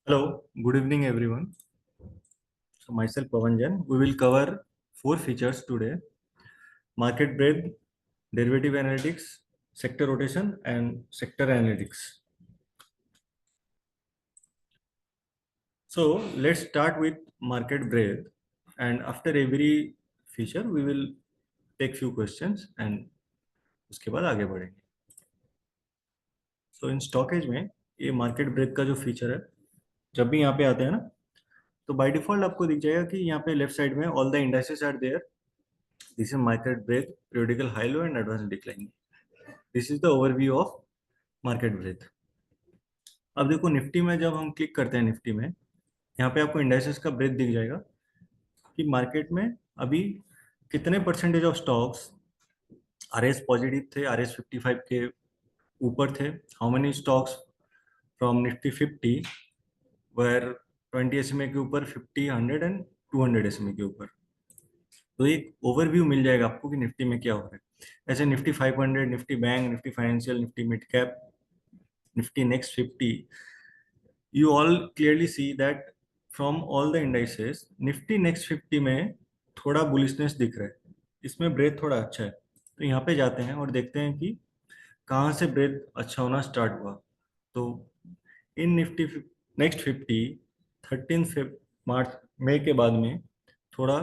Hello, good evening everyone. So myself Pavanjan. We will cover four features today: market breadth, derivative analytics, sector rotation, and sector analytics. So let's start with market breadth, and after every feature we will take few questions and उसके बाद आगे बढ़ेंगे. So इन stockage में ये market breath का जो feature है, जब भी यहाँ पे आते हैं ना, तो बाय डिफॉल्ट आपको दिख जाएगा कि यहाँ पे लेफ्ट साइड में all the indices are there. This is market breadth, periodical high low and advanced decline. This is the overview of market breadth. अब देखो निफ्टी में जब हम क्लिक करते हैं निफ्टी में, यहाँ पे आपको इंडाइसेस का ब्रेथ दिख जाएगा कि मार्केट में अभी कितने percentage of stocks R S positive थे, आर एस 55 के ऊपर थे. How many stocks from Nifty 50 were 20 SMA के ऊपर, 50, 100 एंड 200 SMA के ऊपर. तो एक ओवरव्यू मिल जाएगा आपको कि निफ्टी में क्या हो रहा है. ऐसे Nifty 500, Nifty bank, Nifty financial, Nifty mid cap, Nifty next 50, you all clearly see that from all the indices Nifty next 50 में थोड़ा बुलिशनेस दिख रहा है. इसमें ब्रेथ थोड़ा अच्छा है. तो यहाँ पे जाते हैं और देखते हैं कि कहाँ से ब्रेथ अच्छा होना स्टार्ट हुआ. तो इन निफ्टी नेक्स्ट 50 13 मार्च मई के बाद में थोड़ा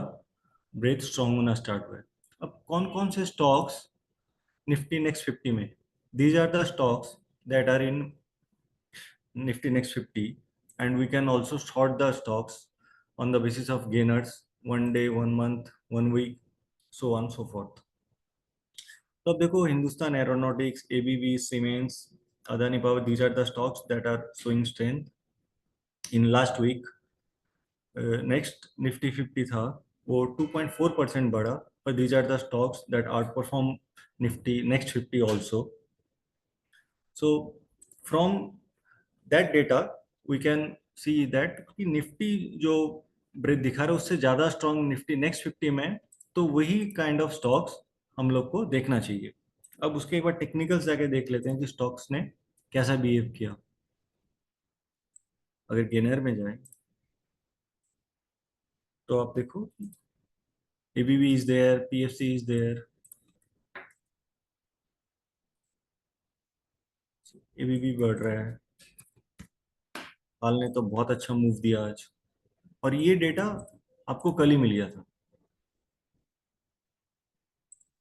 ब्रेथ स्ट्रॉन्ग होना स्टार्ट हुआ है. अब कौन कौन से स्टॉक्स निफ्टी नेक्स्ट 50 में, these are the stocks that are in Nifty Next 50, and we can also short the stocks on the basis of gainers, 1 day, 1 month, 1 week, so on so forth. तो अब देखो Hindustan aeronautics, ABB, siemens, Adani power, these are the stocks that are showing strength in last week. Next Nifty 50 था, वो 2.4% बढ़ा, पर these are the stocks that outperform Nifty next 50 also. So from that data we can see that कि Nifty जो breath दिखा रहा है उससे ज्यादा स्ट्रॉन्ग निफ्टी नेक्स्ट 50 में. तो वही काइंड ऑफ स्टॉक्स हम लोग को देखना चाहिए. अब उसके एक बार टेक्निकल्स जाके देख लेते हैं कि स्टॉक्स ने कैसा बिहेव किया. अगर गेनर में जाए तो आप देखो ABB is there, PFC is there. ABB बढ़ रहा है, हाल ने तो बहुत अच्छा मूव दिया आज. और ये डेटा आपको कल ही मिल गया था.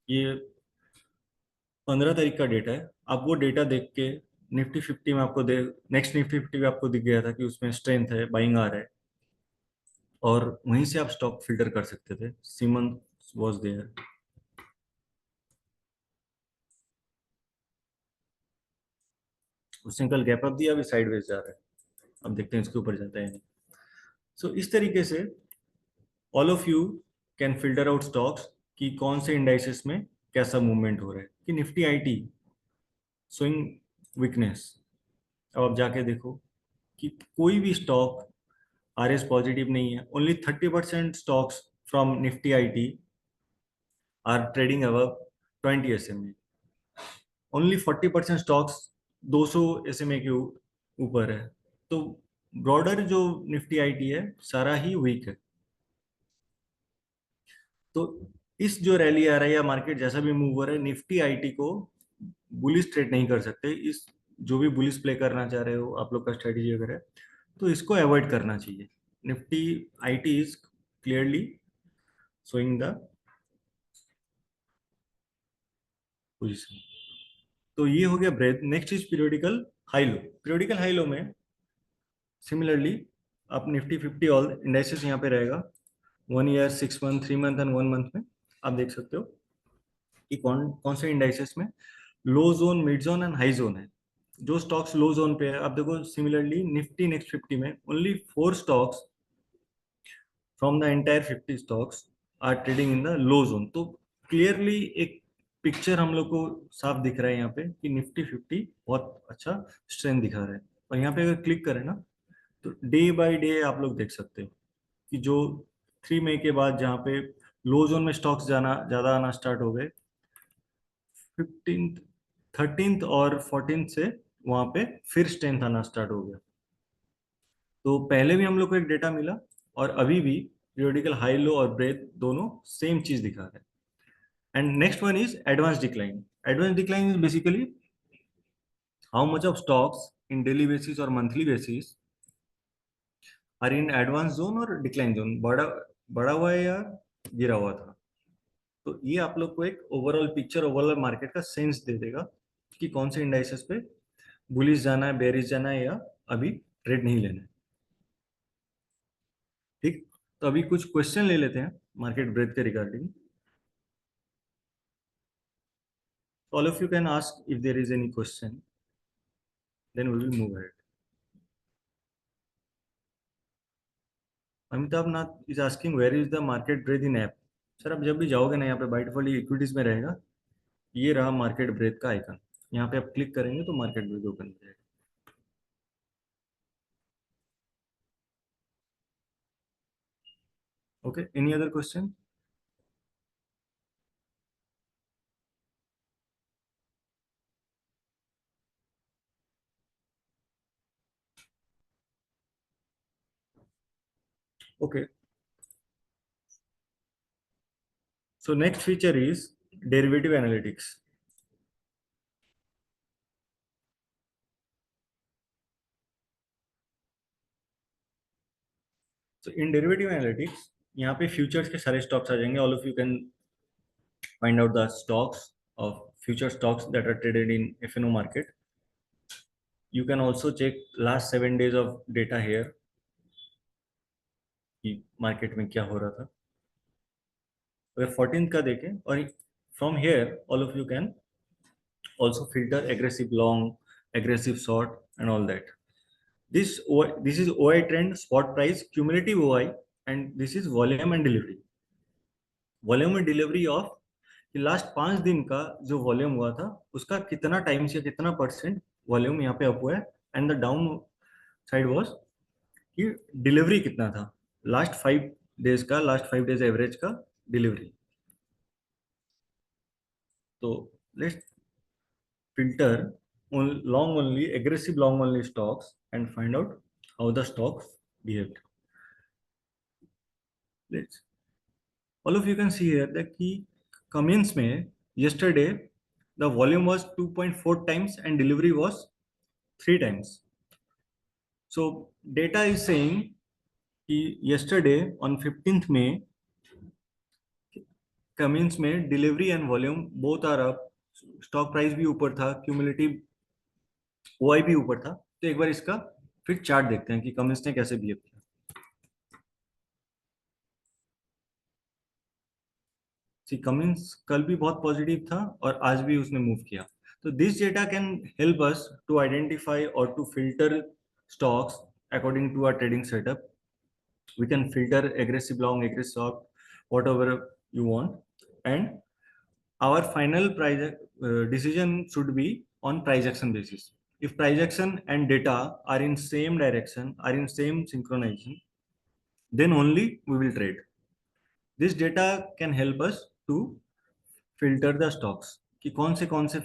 ये 15 तारीख का डेटा है. आप वो डेटा देख के निफ्टी 50 में आपको दे नेक्स्ट निफ्टी 50 में आपको दिख गया था कि उसमें स्ट्रेंथ है, बाइंग आ रहा है, और वहीं से आप स्टॉक फिल्टर कर सकते थे. Siemens was there. उसने कल गैप अप दिया, अभी साइडवेज जा रहा है. अब देखते हैं इसके ऊपर जाता है नहीं. सो इस तरीके से all of you can filter out stocks कि कौन से इंडाइसेस में कैसा मूवमेंट हो रहा है. कि निफ्टी आईटी स्विंग वीकनेस. अब आप जाके देखो कि कोई भी स्टॉक आर एस पॉजिटिव नहीं है. Only 30% stocks from Nifty IT are trading above 20 SMA. Only 40% stocks 200 SMA के ऊपर है. तो ब्रॉडर जो निफ्टी आईटी है सारा ही वीक है. तो इस जो रैली आ रहा है या मार्केट जैसा भी मूव हो रहा है, निफ्टी आईटी को बुलिश ट्रेड नहीं कर सकते. इस जो भी बुलिश प्ले करना चाह रहे हो आप लोग का स्ट्रेटेजी अगर है तो इसको अवॉइड करना चाहिए. Nifty IT is clearly showing the position. तो ये हो गया breadth. Next is periodical high low. Periodical high low में सिमिलरली आप निफ्टी 50 ऑल इंडाइसेस यहाँ पे रहेगा. 1 year, 6 month, 3 month and 1 month में आप देख सकते हो कि कौन कौन से इंडाइसेस में low zone, mid zone and high zone है. जो स्टॉक्स लो जोन पे है, आप देखो सिमिलरली निफ्टी नेक्स्ट 50 में only 4 stocks from the entire 50 stocks are trading in the low zone. तो क्लियरली एक पिक्चर हम लोग को साफ दिख रहा है यहाँ पे कि निफ्टी 50 बहुत अच्छा स्ट्रेंथ दिखा रहा है. और यहाँ पे अगर क्लिक करें ना तो डे बाय डे आप लोग देख सकते हो कि जो 3 मई के बाद जहाँ पे लो जोन में स्टॉक्स जाना ज्यादा आना स्टार्ट हो गए, 15th, 13th और 14th से वहां पे फिर स्ट्रेंथ आना स्टार्ट हो गया. तो पहले भी हम लोग को एक डेटा मिला और अभी भी पीरियोडिकल हाई लो और ब्रेथ दोनों सेम चीज दिखा रहे हैं. And next one is advance decline. Advance decline is basically how much of stocks in daily basis और monthly basis are in advance zone और डिक्लाइन जोन, बड़ा बड़ा हुआ है या गिरा हुआ था. तो ये आप लोग को एक ओवरऑल पिक्चर, ओवरऑल मार्केट का सेंस दे देगा कि कौन से इंडाइसेस पे बुलिश जाना है, बेरिश जाना है, या अभी ट्रेड नहीं लेना है. ठीक. तो अभी कुछ क्वेश्चन ले लेते हैं मार्केट ब्रेथ के regarding. All of you can ask if there is any question, then we will move ahead. Amitabh Nath is asking where is the market breadth in app. Sir आप जब भी जाओगे ना, यहाँ पे बाय डिफॉल्ट इक्विटीज में रहेगा, ये रहा मार्केट ब्रेथ का आइकन. यहाँ पे आप क्लिक करेंगे तो मार्केट ब्रेथ ओपन हो जाएगा. Okay, any other question? Okay, so next feature is derivative analytics. So in derivative analytics, यहाँ पे futures के सारे stocks आ जाएंगे. All of you can find out the stocks of future stocks that are traded in F&O market. You can also check last 7 days of data here कि market में क्या हो रहा था. अगर 14th का देखें, और from here all of you can also filter aggressive long, aggressive short and all that. This is OI trend, spot price, cumulative OI, and this is volume and delivery. Volume and delivery of last 5 दिन का जो volume हुआ था उसका कितना time से कितना percent volume यहाँ पे अप हुआ है. And the down side was कि डिलीवरी कितना था लास्ट 5 डेज का, लास्ट 5 डेज एवरेज का डिलीवरी. तो let's filter long only, aggressive long only stocks and find out how the stocks behaved. Let's all of you can see here that key Cummins में yesterday the volume was 2.4 times and delivery was 3 times. So data is saying कि yesterday on 15th May Cummins में delivery and volume both are up, stock price भी ऊपर था, cumulative OI भी ऊपर था. तो एक बार इसका फिर चार्ट देखते हैं कि कमिंस ने कैसे बिहेव किया. सी कमिंस कल भी बहुत पॉजिटिव था और आज भी उसने मूव किया. तो this data can help us to identify और to filter stocks according to our trading setup. We can filter aggressive long, aggressive short, whatever you want, and our final price decision should be on price action basis. If price action and data are in same direction, are in same synchronization, then only we will trade. This data can help us to filter the stocks कि कौन से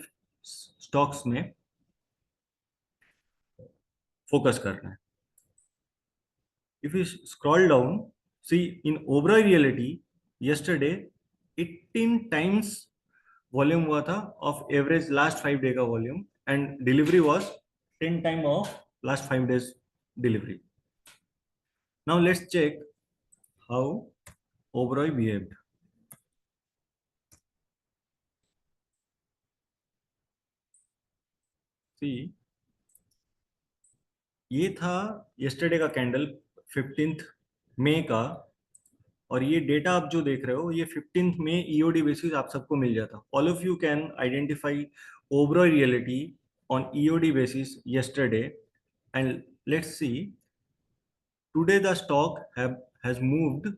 stocks में focus करना है. If you scroll down, see in Oberoi Realty yesterday 18 times volume हुआ था of average last 5 day का volume and delivery was 10 time of last 5 days delivery. Now let's check how Oberoi behaved. See, ये था yesterday का candle 15th मई का, और ये data आप जो देख रहे हो ये 15th में ईओडी बेसिस आप सबको मिल जाता. All of you can identify overall reality on EOD basis yesterday. And let's see today the stock has moved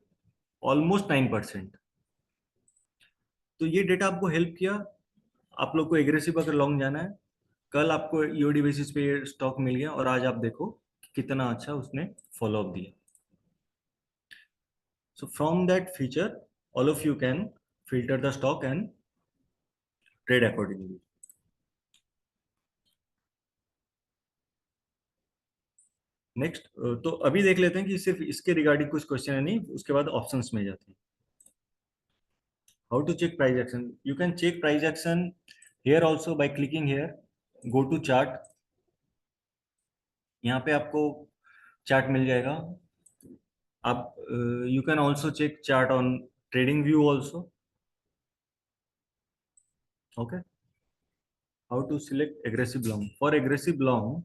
almost 9%. तो ये डेटा आपको हेल्प किया. आप लोग को एग्रेसिव अगर लॉन्ग जाना है, कल आपको ईओडी बेसिस पे स्टॉक मिल गया और आज आप देखो कितना अच्छा उसने फॉलो अप दिया. So from that feature, all of you can filter the stock and trade accordingly. Next, तो अभी देख लेते हैं कि सिर्फ इसके रिगार्डिंग कुछ क्वेश्चन है, नहीं उसके बाद ऑप्शंस में जाते हैं. How to check price action? You can check price action here also by clicking here, go to chart. यहाँ पे आपको चार्ट मिल जाएगा. आप you can also check chart on trading view also. Okay. How to select aggressive long? For aggressive long,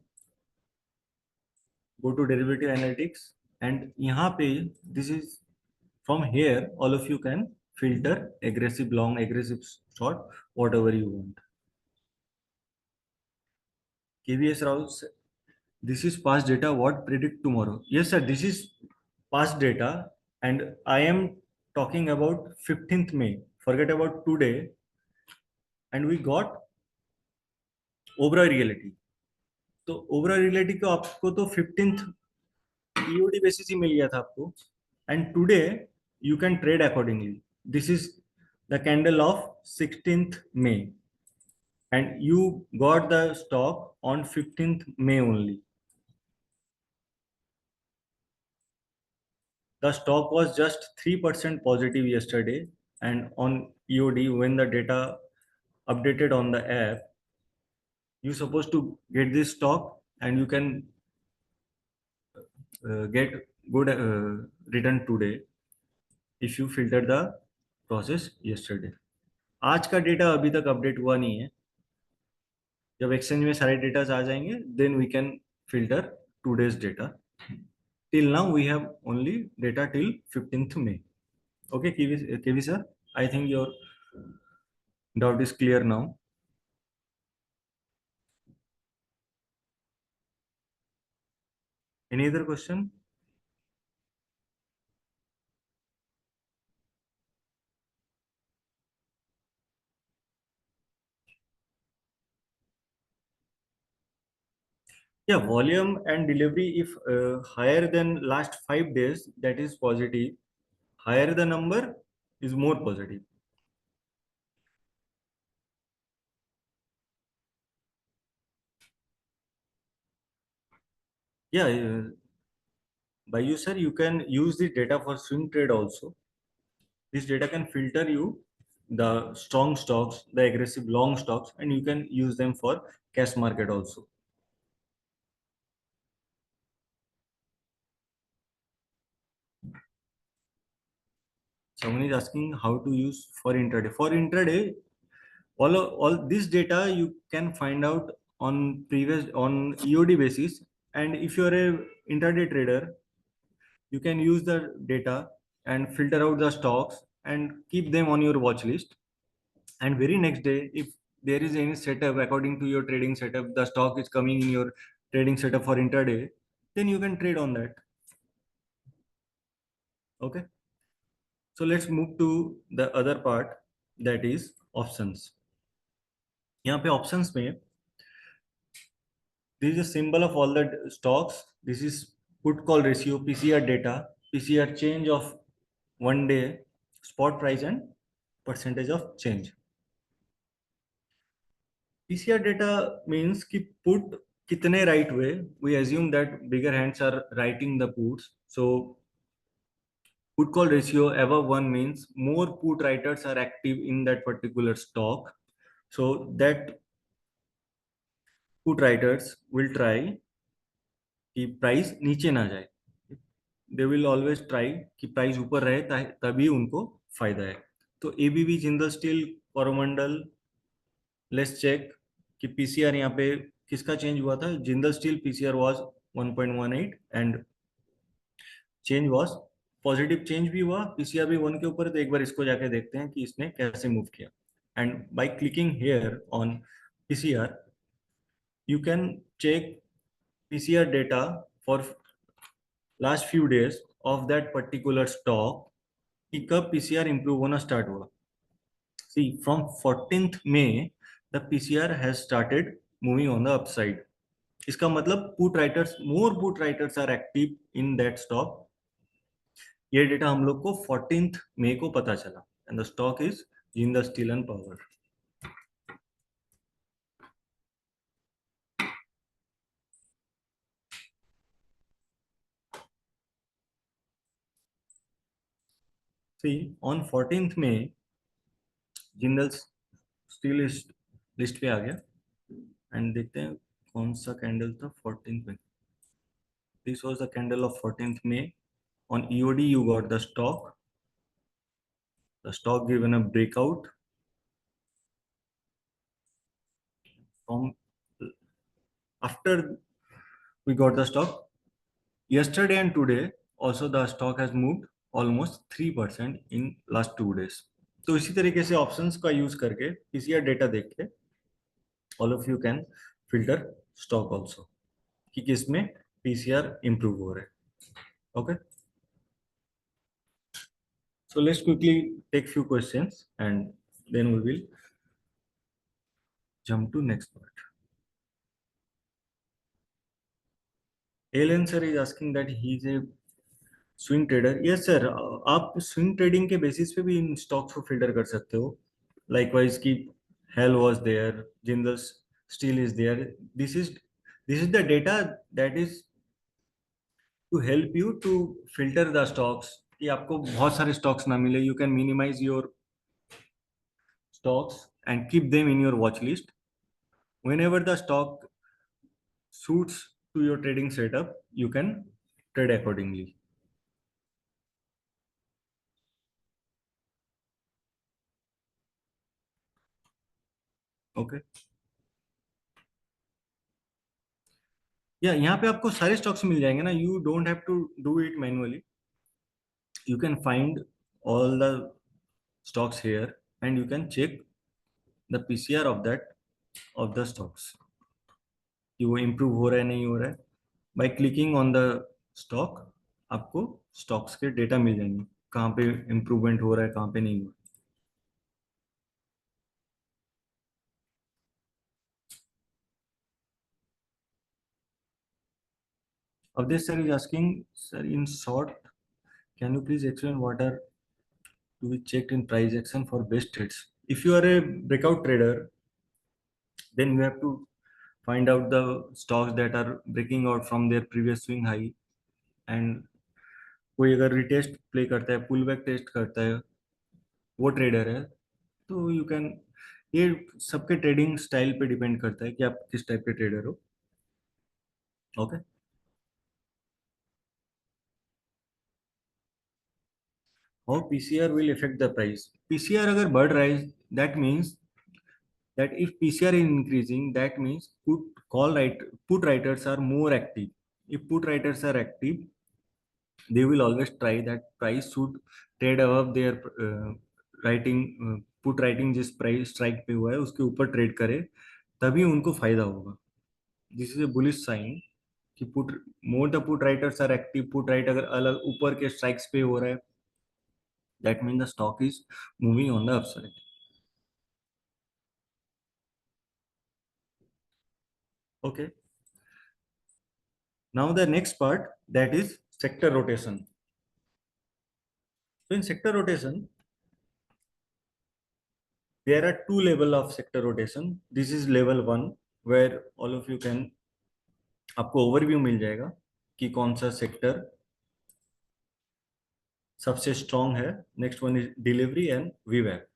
go to derivative analytics, and यहाँ पे this is from here all of you can filter aggressive long, aggressive short, whatever you want. KVS Rao, this is past data, what predict tomorrow? Yes sir, this is past data, and I am talking about 15th May, forget about today. And we got Obra reality. तो Obra reality को आपको तो 15th EOD basis ही मिल गया था आपको, and today you can trade accordingly. This is the candle of 16th May, and you got the stock on 15th May only. The stock was just 3% positive yesterday, and on EOD, when the data updated on the app, you supposed to get this stock, and you can get good return today if you filter the process yesterday. आज का data अभी तक update हुआ नहीं है. जब exchange में सारे डेटा आ जाएंगे, then we can filter today's data. Till now we have only data till 15th May. Okay, KV sir, I think your doubt is clear now. Any other question? Yeah, volume and delivery, if higher than last 5 days, that is positive. Higher the number is more positive. Yeah, by you sir, you can use the data for swing trade also. This data can filter you the strong stocks, the aggressive long stocks, and you can use them for cash market also. Someone is asking how to use for intraday. For intraday, all this data you can find out on previous on EOD basis, and if you are a intraday trader, you can use the data and filter out the stocks and keep them on your watch list. And very next day, if there is any setup according to your trading setup, the stock is coming in your trading setup for intraday, then you can trade on that. Okay, so let's move to the other part, that is options. यहाँ पे options में this is a symbol of all the stocks. This is put call ratio, PCR data, PCR change of 1 day, spot price, and percentage of change. PCR data means कि put कितने right way. We assume that bigger hands are writing the puts. So put call ratio above 1 means more put writers are active in that particular stock. So that put writers will try कि price नीचे ना जाए. They will always try कि price ऊपर रहे, तभी उनको फायदा है. तो ABB, Jindal steel, Coromandel, let's check कि पीसीआर यहाँ पे किसका चेंज हुआ था. Jindal steel PCR was 1.18 and change was positive. Change भी हुआ, पीसीआर भी 1 के ऊपर. तो एक बार इसको जाके देखते हैं कि इसने कैसे मूव किया. And by clicking here on PCR, you can check PCR data for last few days of that particular stock कि कब पीसीआर इंप्रूव होना स्टार्ट हुआ. See from 14th May the PCR has started moving on the upside. इसका मतलब put writers, more put writers are active in that stock. ये data हम लोग को 14th May को पता चला. And the stock is Jindal steel and power. See on 14th में जिंदल स्टील लिस्ट पे आ गया एंड देखते हैं कौन सा कैंडल था 14th में. This was the candle of 14th में. On EOD you got the stock given a breakout from after we got the stock. Yesterday and today also the stock has moved almost 3% in last 2 days. तो इसी तरीके से options का use करके PCR data देख के all of you can filter stock also कि किस में पीसीआर इंप्रूव हो रहा है. Okay, so let's quickly take few questions and then we will jump to next part. Alan sir is asking that he is a swing trader. Yes sir, आप swing trading के basis पे भी इन stocks को filter कर सकते हो. Likewise की हेल was there, Jindal steel is there. This is the data that is to help you to filter the stocks कि आपको बहुत सारे स्टॉक्स ना मिले. You can minimize your stocks and keep them in your watch list. Whenever the stock suits to your trading setup, you can trade accordingly. Okay. या यहाँ पे आपको सारे स्टॉक्स मिल जाएंगे ना. You don't have to do it manually. You can find all the stocks here and you can check the PCR of the stocks कि वो इम्प्रूव हो रहा है नहीं हो रहा है. By clicking on the stock आपको स्टॉक्स के डेटा मिल जाएंगे, कहाँ पे इम्प्रूवमेंट हो रहा है, कहाँ पे नहीं हो रहा है. Avdesh sir is asking, sir, in short, can you please explain what are to be checked in price action for best trades? If you are a breakout trader, then you have to find out the stocks that are breaking out from their previous swing high. And कोई अगर retest play करता है, pull back test करता है, वो trader है, तो you can. ये सबके ट्रेडिंग स्टाइल पे डिपेंड करता है कि आप किस टाइप के ट्रेडर हो. Okay. How PCR will effect the price? PCR अगर बढ़ रहा है, that means that if PCR is increasing, that means put writers are more active. If put writers are active, they will always try that price should trade above their writing. Put writing जिस price strike पे हुआ है उसके ऊपर trade करे, तभी उनको फायदा होगा. This is a bullish sign कि put more the put writers are active. Put write अगर अलग ऊपर के स्ट्राइक्स पे हो रहा है, that mean the stock is moving on the upside. Okay, now the next part, that is sector rotation. So in sector rotation, there are two level of sector rotation. This is level 1 where all of you can, आपको overview मिल जाएगा कि कौन सा sector सबसे strong है. Next one is delivery and वीवैप.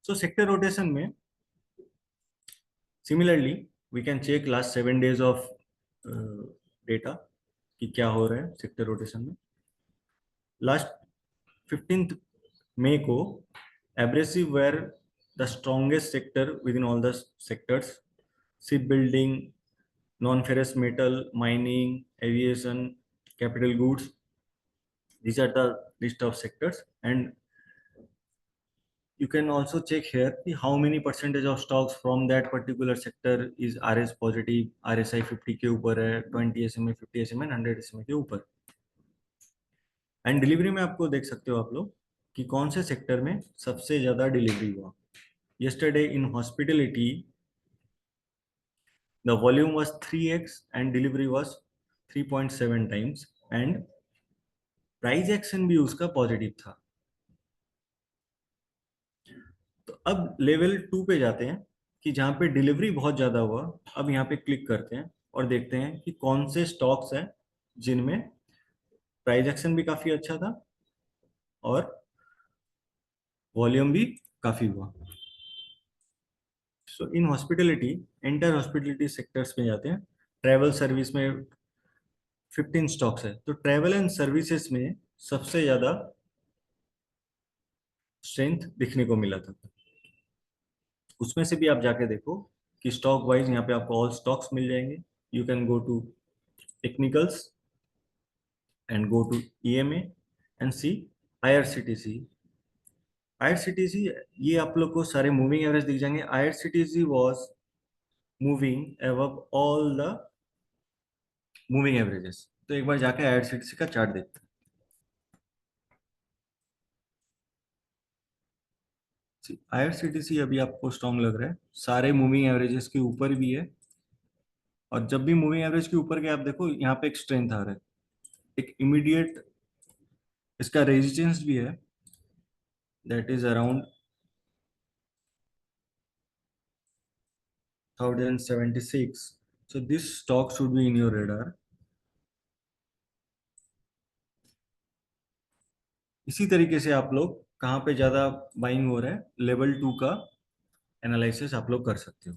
So sector rotation में similarly we can check last 7 days of data कि क्या हो रहा है सेक्टर रोटेशन में. लास्ट 15th May को abrasive were the strongest sector within all the sectors. Shipbuilding, non-ferrous metal, mining, aviation, capital goods. These are the list of sectors, and you can also check here how many percentage of stocks from that particular sector is RS positive. RSI 50 के ऊपर है, 20 SMA, 50 SMA, 100 SMA के ऊपर. And delivery में आपको देख सकते हो आप लोग कि कौन से सेक्टर में सबसे ज्यादा डिलीवरी हुआ. Yesterday in hospitality, the volume was 3x and delivery was 3.7 times, and price action भी उसका पॉजिटिव था. तो अब लेवल 2 पे जाते हैं कि जहाँ पे डिलीवरी बहुत ज़्यादा हुआ. अब यहाँ पे क्लिक करते हैं और देखते हैं कि कौन से स्टॉक्स हैं जिनमें प्राइस एक्शन भी काफ़ी अच्छा था और वॉल्यूम भी काफी हुआ। सो इन हॉस्पिटलिटी, एंटर हॉस्पिटलिटी सेक्टर्स में जाते हैं। ट्रैवल सर्विस में 15 स्टॉक्स है, तो ट्रैवल एंड सर्विसेज में सबसे ज्यादा स्ट्रेंथ दिखने को मिला था। उसमें से भी आप जाके देखो कि स्टॉक वाइज यहाँ पे आपको ऑल स्टॉक्स मिल जाएंगे। You can go to technicals and go to EMA and see IRCTC. IRCTC, ये आप लोग को सारे मूविंग एवरेज दिख जाएंगे। IRCTC was moving above all the moving averages. तो एक बार जाके आईआरसीटीसी का चार्ट देखते हैं। आईआरसीटीसी अभी आपको स्ट्रॉन्ग लग रहा है, सारे मूविंग एवरेजेस के ऊपर भी है। और जब भी मूविंग एवरेज के ऊपर गया, आप देखो यहाँ पे एक स्ट्रेंथ आ रहा है, एक इमीडिएट इसका रेजिस्टेंस भी है, that is around 1076। So this stock should be in your radar. इसी तरीके से आप लोग कहाँ पे ज्यादा बाइंग हो रहा है, लेवल 2 का एनालिसिस आप लोग कर सकते हो।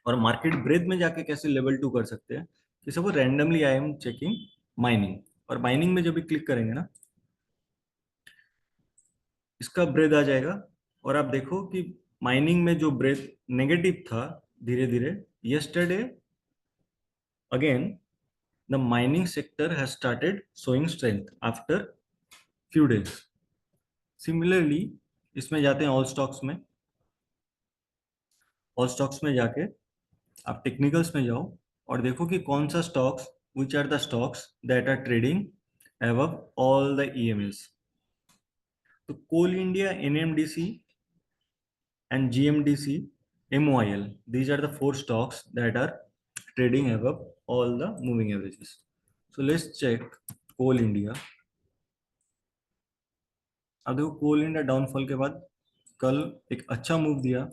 और मार्केट ब्रेथ में जाके कैसे लेवल 2 कर सकते हैं, कि suppose randomly I am checking mining, और माइनिंग में जब भी क्लिक करेंगे ना, इसका ब्रेथ आ जाएगा। और आप देखो कि माइनिंग में जो ब्रेथ नेगेटिव था, धीरे धीरे yesterday again the mining sector has started showing strength after few days. Similarly, इसमें जाते हैं ऑल स्टॉक्स में। ऑल स्टॉक्स में जाके आप टेक्निकल्स में जाओ और देखो कि कौन सा stocks, which are the stocks that are trading above all the EMAs. तो Coal India, NMDC and GMDC, MOIL. These are the four stocks that are trading above all the moving averages. So let's check coal India. अब देखो कोल India downfall के बाद कल एक अच्छा move दिया,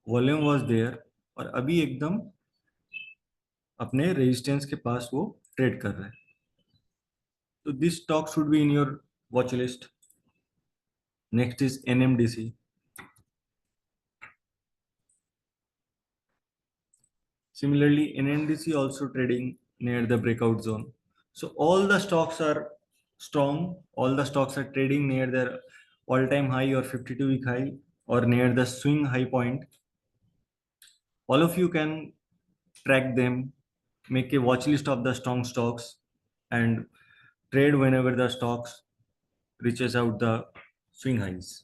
volume was there, और अभी एकदम अपने रेजिस्टेंस के पास वो ट्रेड कर रहा है। तो this stock should be in your watch list. Next is NMDC. Similarly, NMDC also trading near the breakout zone. So all the stocks are strong. All the stocks are trading near their all-time high or 52-week high or near the swing high point. All of you can track them, make a watch list of the strong stocks, and trade whenever the stocks reaches out the swing highs.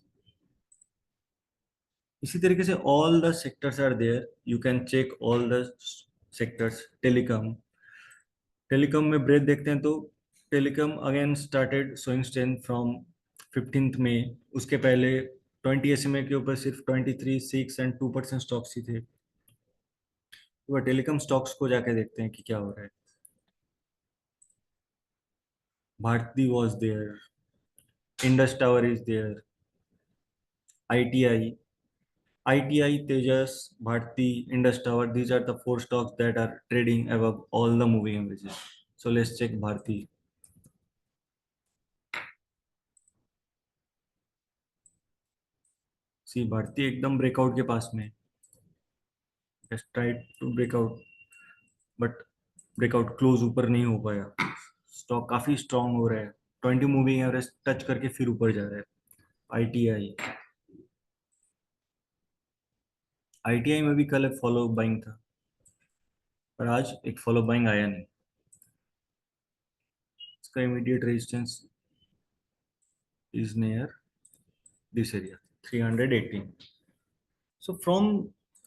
इसी तरीके से all the sectors are there. You can check all the sectors. Telecom, telecom में breath देखते हैं, तो telecom again started showing strength from 15th में। उसके पहले 20 SMA के ऊपर सिर्फ 23, 6 एंड 2% स्टॉक्स ही थे। तो टेलीकॉम स्टॉक्स को जाके देखते हैं कि क्या हो रहा है। Bharti was there, Indus tower is there, ITI, Tejas, Bharti, Indus Tower, these are the four stocks that are trading above all the moving averages. So let's check Bharti. See Bharti एकदम ब्रेकआउट के पास में, try to breakout, but breakout close ऊपर नहीं हो पाया। Stock काफी strong हो रहा है, 20 मूविंग एवरेज टच करके फिर ऊपर जा रहा है। आईटीआई, आईटीआई में भी कल एक फॉलो बाइंग था, पर आज एक फॉलो बाइंग आया नहीं। इसका immediate resistance is near this area 318। So from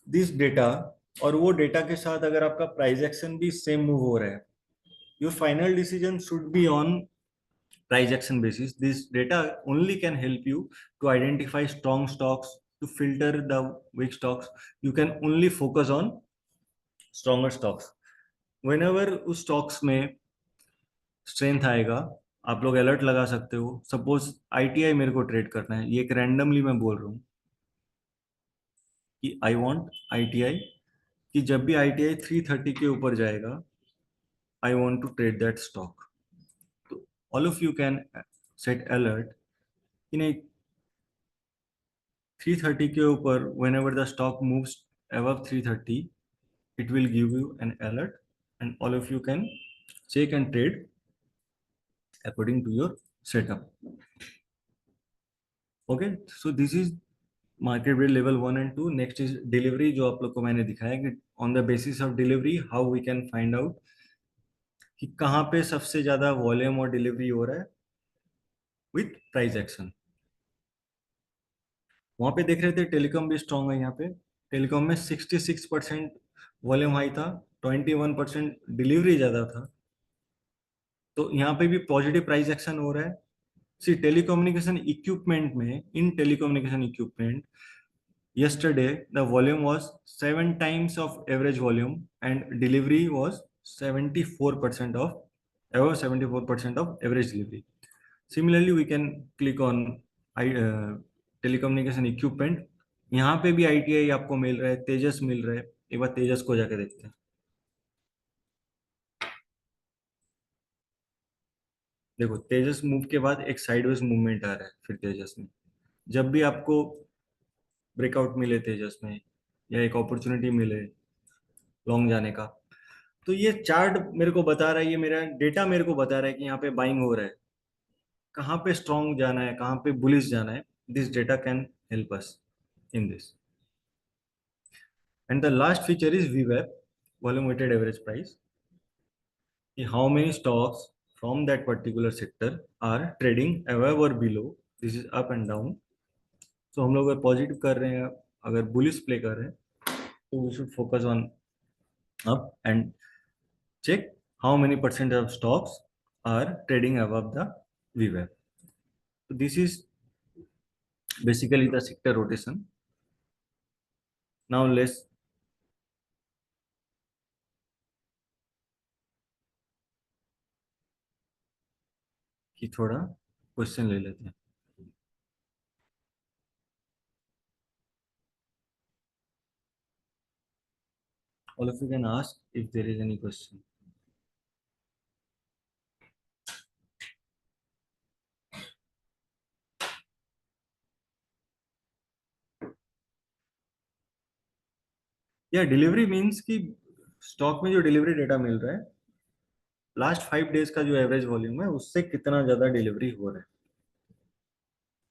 this data, और वो डेटा के साथ अगर आपका प्राइस एक्शन भी सेम मूव हो रहा है, your final decision should be on price action basis. This data only can help you to identify strong stocks, to filter the weak stocks. You can only focus on stronger stocks. Whenever उस stocks में strength आएगा, आप लोग alert लगा सकते हो। Suppose ITI मेरे को ट्रेड करना है, ये एक रैंडमली मैं बोल रहा हूँ कि आई वांट आईटीआई, कि जब भी आईटीआई 330 के ऊपर जाएगा, I want to trade that stock. तो all of you can set alert कि नहीं 330 के ऊपर whenever the stock moves above 330 it will give you an alert and all of you can check and trade according to your setup. Okay, so this is market rate level 1 and 2. Next is delivery, जो आप लोग को मैंने दिखाया कि on the basis of delivery how we can find out कि कहाँ पे सबसे ज्यादा वॉल्यूम और डिलीवरी हो रहा है विथ प्राइस एक्शन. वहां पे देख रहे थे टेलीकॉम भी स्ट्रांग है. यहाँ पे टेलीकॉम में 66% वॉल्यूम हाई था, 21% डिलीवरी ज्यादा था. तो यहाँ पे भी पॉजिटिव प्राइस एक्शन हो रहा है. सी टेलीकम्युनिकेशन इक्विपमेंट में, in telecommunication equipment yesterday the volume was 7 times of average volume and delivery was 74% of above 74% of average delivery. Similarly we can click on telecommunication equipment. यहाँ पे भी ITI आपको मिल रहा है, तेजस मिल रहा है. एक बार तेजस को जाके देखते हैं. देखो तेजस मूव के बाद एक साइडवेज मूवमेंट आ रहा है फिर तेजस में. जब भी आपको ब्रेकआउट मिले तेजस में या एक अपॉर्चुनिटी मिले लॉन्ग जाने का, तो ये चार्ट मेरे को बता रहा है, ये मेरा डेटा मेरे को बता रहा है कि यहाँ पे बाइंग हो रहा है. कहाँ पे स्ट्रॉन्ग जाना है, कहाँ पे बुलिश जाना है. This data can help us in this. And the last feature is VWAP, volume weighted average price, कि how many stocks from that particular sector are trading above और below. This is up and down. So हम लोग अगर positive कर रहे हैं, अगर bullish play कर रहे हैं, तो we should focus on up and check how many percent of stocks are trading above the VWAP. So this is basically the sector rotation. Now let's कि थोड़ा क्वेश्चन ले लेते हैं. All of you can ask if there is any question. या delivery means कि stock में जो delivery data मिल रहा है, लास्ट 5 डेज का जो एवरेज वॉल्यूम है उससे कितना ज्यादा डिलीवरी हो रहा है.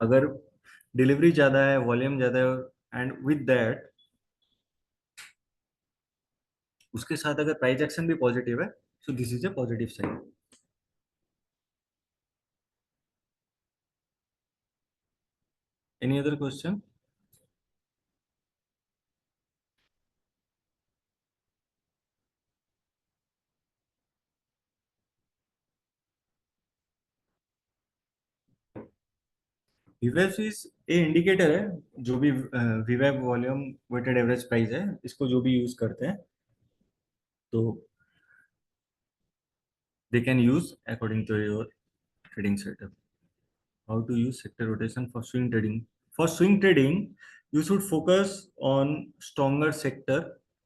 अगर डिलीवरी ज्यादा है, वॉल्यूम ज्यादा है एंड विद दैट उसके साथ अगर प्राइस एक्शन भी पॉजिटिव है, so this is a positive sign. Any other question? VWAP is a indicator है. जो भी VWAP volume weighted average price है, इसको जो भी यूज करते हैं तो they can use according to your trading setup. How to use sector rotation for swing trading? For swing trading you should focus on stronger sector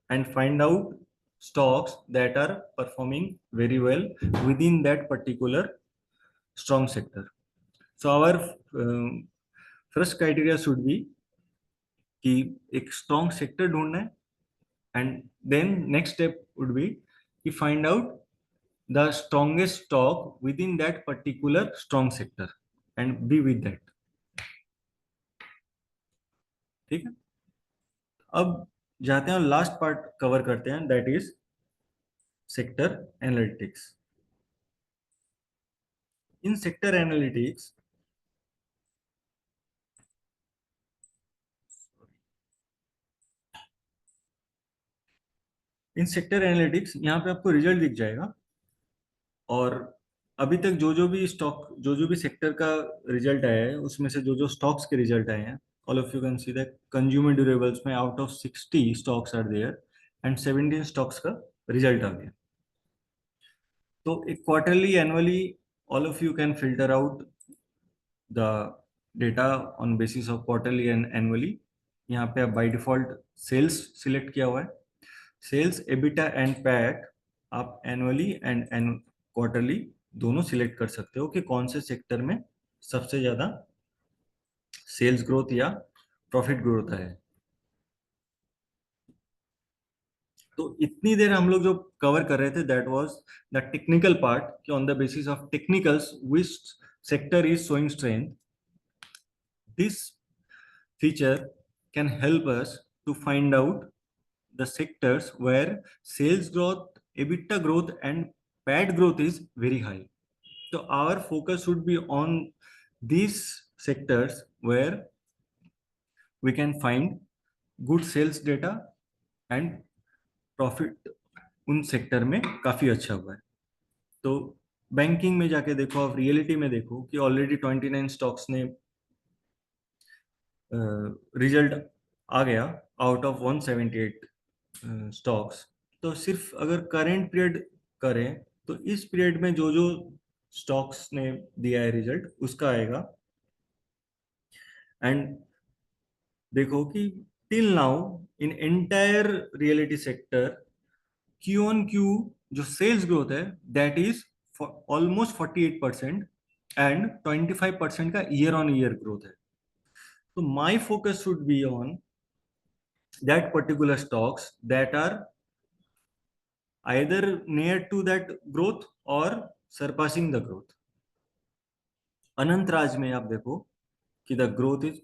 and find out stocks that are performing very well within that particular strong sector. So our first criteria should be कि एक strong sector ढूंढना है. And then next step would be to find out the strongest stock within that particular strong sector and be with that. ठीक है. अब जाते हैं last part cover करते हैं, that is sector analytics. In sector analytics यहाँ पे आपको रिजल्ट दिख जाएगा. और अभी तक जो जो भी सेक्टर का रिजल्ट आया है उसमें से जो जो स्टॉक्स के रिजल्ट आए हैं, all of you can see that consumer durables में out of 60 stocks are there and 17 stocks का रिजल्ट आ गया. तो एक quarterly annually all of you can filter out the data on basis of quarterly and annually. यहाँ पे आप by default cells select किया हुआ है. सेल्स, एबिटा एंड पैट आप एनुअली एंड क्वार्टरली दोनों सिलेक्ट कर सकते हो कि कौन से सेक्टर में सबसे ज्यादा सेल्स ग्रोथ या प्रॉफिट ग्रोथ है। तो इतनी देर हम लोग जो कवर कर रहे थे that was the technical part, कि on the basis of technicals which sector is showing strength. This feature can help us to find out the sectors where sales growth, EBITDA growth, and PAT growth is very high. So our focus should be on these sectors where we can find good sales data and profit उन sector में काफी अच्छा हुआ है। तो banking में जाके देखो, आप रियलिटी में देखो कि ऑलरेडी 29 स्टॉक्स ने रिजल्ट आ गया आउट ऑफ 178 स्टॉक्स। तो सिर्फ अगर करेंट पीरियड करें तो इस पीरियड में जो जो स्टॉक्स ने दिया है रिजल्ट उसका आएगा। एंड देखो कि till now in entire reality sector Q on Q जो सेल्स ग्रोथ है दैट इज ऑलमोस्ट 48% एंड 25% का ईयर ऑन ईयर ग्रोथ है। तो my focus should be on that particular stocks that are either near to that growth or surpassing the growth। अनंत राज में आप देखो कि the growth is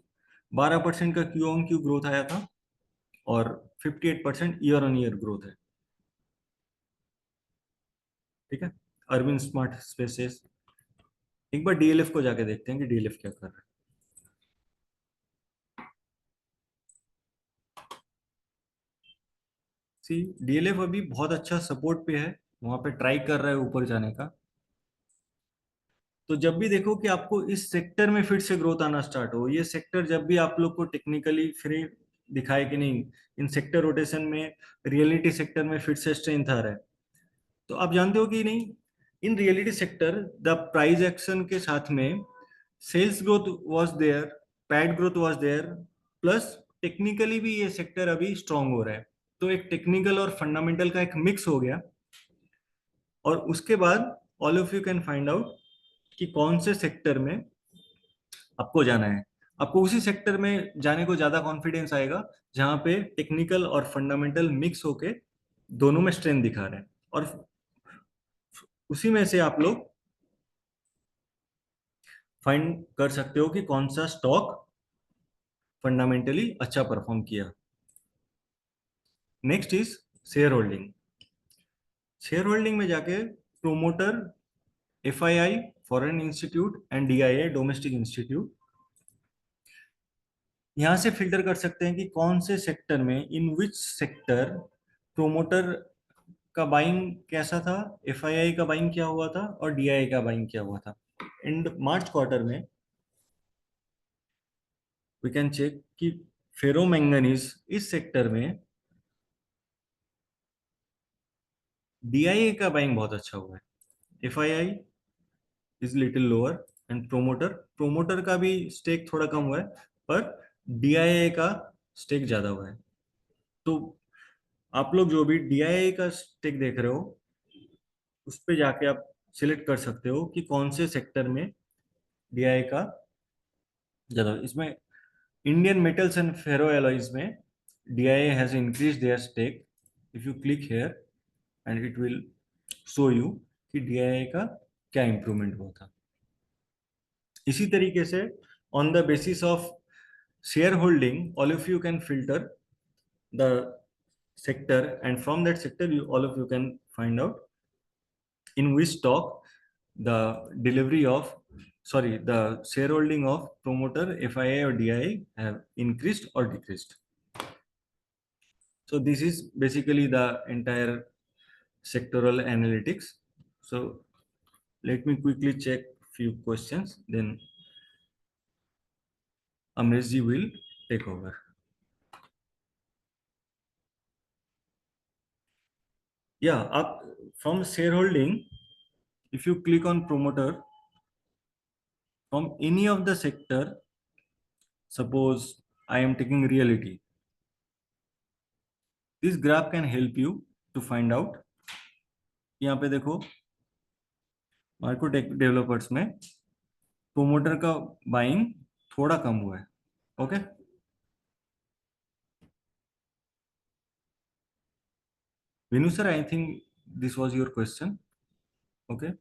12% का Q on Q growth आया था और 58% ईयर ऑन ईयर ग्रोथ है। ठीक है। अरविंद स्मार्ट स्पेसेस, एक बार डीएलएफ को जाके देखते हैं कि डीएलएफ क्या कर रहा है। सी डीएलएफ अभी बहुत अच्छा सपोर्ट पे है, वहां पे ट्राई कर रहा है ऊपर जाने का। तो जब भी देखो कि आपको इस सेक्टर में फिर से ग्रोथ आना स्टार्ट हो, ये सेक्टर जब भी आप लोग को टेक्निकली फिर दिखाए कि नहीं इन सेक्टर रोटेशन में रियलिटी सेक्टर में फिर से स्ट्रेंथ आ रहा है, तो आप जानते हो कि नहीं in reality sector the price action के साथ में sales growth was there, PAT growth was there, plus technically भी ये सेक्टर अभी स्ट्रांग हो रहा है। तो एक टेक्निकल और फंडामेंटल का एक मिक्स हो गया। और उसके बाद all of you can find out कि कौन से सेक्टर में आपको जाना है। आपको उसी सेक्टर में जाने को ज्यादा कॉन्फिडेंस आएगा जहां पे टेक्निकल और फंडामेंटल मिक्स होके दोनों में स्ट्रेंथ दिखा रहे हैं, और उसी में से आप लोग फाइंड कर सकते हो कि कौन सा स्टॉक फंडामेंटली अच्छा परफॉर्म किया। Next is share holding. Share holding में जाके promoter, FII foreign institute and DIA domestic institute, यहां से फिल्टर कर सकते हैं कि कौन से सेक्टर में इन विच सेक्टर प्रोमोटर का बाइंग कैसा था, एफआईआई का बाइंग क्या हुआ था और डीआईए का बाइंग क्या हुआ था। एंड मार्च क्वार्टर में वी कैन चेक कि फेरो मैंगनीज इस सेक्टर में डीआईए का बाइंग बहुत अच्छा हुआ है, FII is little lower, and promoter promoter का भी स्टेक थोड़ा कम हुआ है पर डीआईए का स्टेक ज्यादा हुआ है। तो आप लोग जो भी डीआईए का स्टेक देख रहे हो उस पे जाके आप सिलेक्ट कर सकते हो कि कौन से सेक्टर में डीआईए का ज्यादा। इसमें Indian metals and ferro alloys में DIA has increase their stake. If you click here and it will show you कि डीआईए का क्या इंप्रूवमेंट हुआ था। इसी तरीके से on the basis of shareholding all of you can filter the sector, and from that sector you all of you can find out in which stock the delivery of sorry the shareholding of promoter, FIA or DIA have increased or decreased. So this is basically the entire sectoral analytics. So let me quickly check few questions, then Amresh ji will take over. Yeah, up from shareholding, if you click on promoter from any of the sector, suppose I am taking reality, this graph can help you to find out। यहाँ पे देखो Marco developers में promoter का buying थोड़ा कम हुआ है, Okay. Vinu sir, I think this was your question. Okay.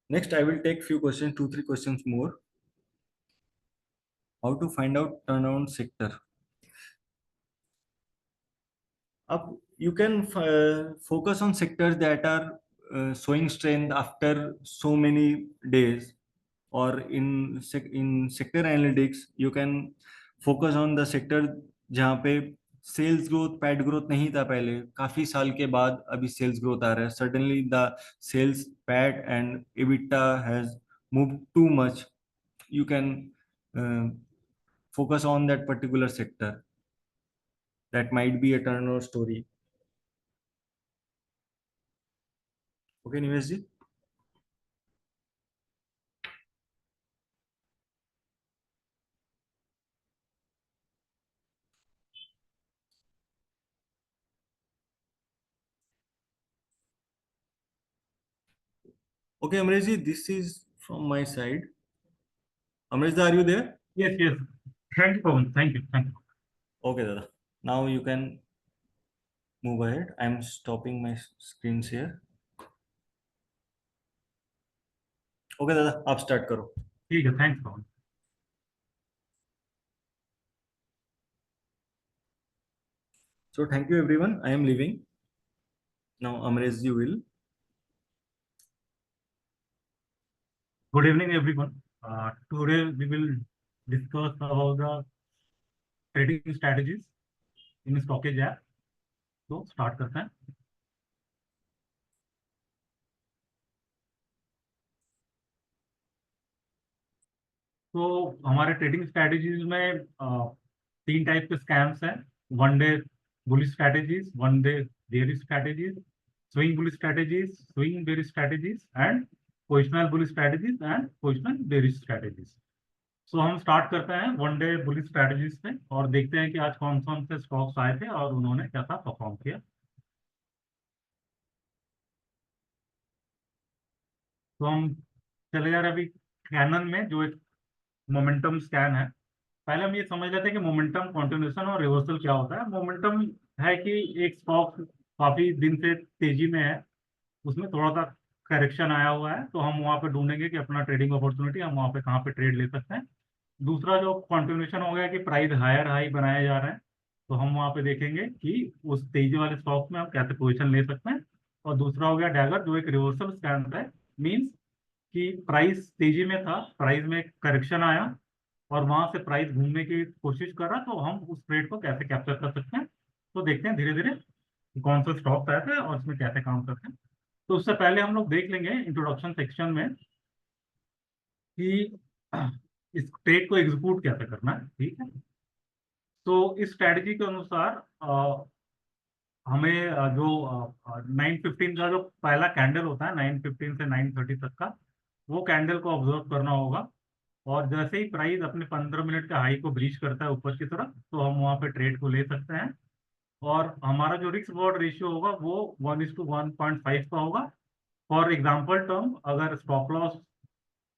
Next, I will take few questions, 2, 3 questions more. How to find out turnaround sector? Up, you can focus on sectors that are showing strength after so many days, or in sector analytics you can focus on the sector जहाँ पे sales growth pad growth नहीं था पहले, काफी साल के बाद अभी सेल्स ग्रोथ आ रहा है, suddenly the sales PAT and EBITDA has moved too much. You can focus on that particular sector. That might be a turnover story. Okay, Nimesh ji. Okay, Amresh ji, this is from my side. Amresh, are you there? Yes, yes. Thank you, Pawan. Thank you. Thank you. Okay, Dada. Now you can move ahead. I'm stopping my screens here. Okay, Dada, आप start करो. ठीक है, thanks, Pawan. So thank you everyone. I am leaving. Now Amresh ji will. Good evening, everyone. Today we will discuss about the trading strategies in Stockage app. तो start करते हैं. तो हमारे trading strategies में 3 type के scams हैं. One day bullish strategies, one day bearish strategies, swing bullish strategies, swing bearish strategies and positional bullish strategies and positional bearish strategies. So हम start करते हैं वन डे बुलिश स्ट्रैटेजीज पे और देखते हैं कि आज कौन कौन से स्टॉक्स आए थे और उन्होंने कैसा परफॉर्म किया. तो हम चले जा रहे हैं अभी कैनन में, जो एक मोमेंटम स्कैन है. पहले हम ये समझ लेते हैं कि मोमेंटम, कंटिन्यूएशन और रिवर्सल क्या होता है. मोमेंटम है कि एक स्टॉक काफी दिन से तेजी में है, उसमें थोड़ा सा करेक्शन आया हुआ है, तो हम वहां पे ढूंढेंगे कि अपना ट्रेडिंग अपॉर्चुनिटी हम वहां पे कहाँ पे ट्रेड ले सकते हैं. दूसरा जो कंटिन्यूएशन हो गया कि प्राइस हायर हाई बनाए जा रहे हैं, तो हम वहां पे देखेंगे कि उस तेजी वाले स्टॉक में हम कैसे पोजीशन ले सकते हैं. और दूसरा हो गया डैगर, जो एक रिवर्सल स्कैन है. मींस कि प्राइस तेजी में था, प्राइस में करेक्शन आया और वहां से प्राइस घूमने की कोशिश कर रहा, तो हम उस ट्रेड को कैसे कैप्चर कर सकते हैं. तो देखते हैं धीरे धीरे कौन सा स्टॉक आया था और उसमें कैसे काम करते हैं. तो उससे पहले हम लोग देख लेंगे इंट्रोडक्शन सेक्शन में कि इस ट्रेड को एग्जीक्यूट कैसे करना है. ठीक है. तो इस स्ट्रैटेजी के अनुसार हमें जो 9:15 का जो पहला कैंडल होता है, 9:15 से 9:30 तक का, वो कैंडल को ऑब्जर्व करना होगा. और जैसे ही प्राइस अपने 15 मिनट का हाई को ब्रीच करता है ऊपर की तरफ, तो हम वहां पे ट्रेड को ले सकते हैं. और हमारा जो रिस्क रिवॉर्ड रेशियो होगा वो 1:1.5 का होगा. फॉर एग्जाम्पल टर्म, अगर स्टॉप लॉस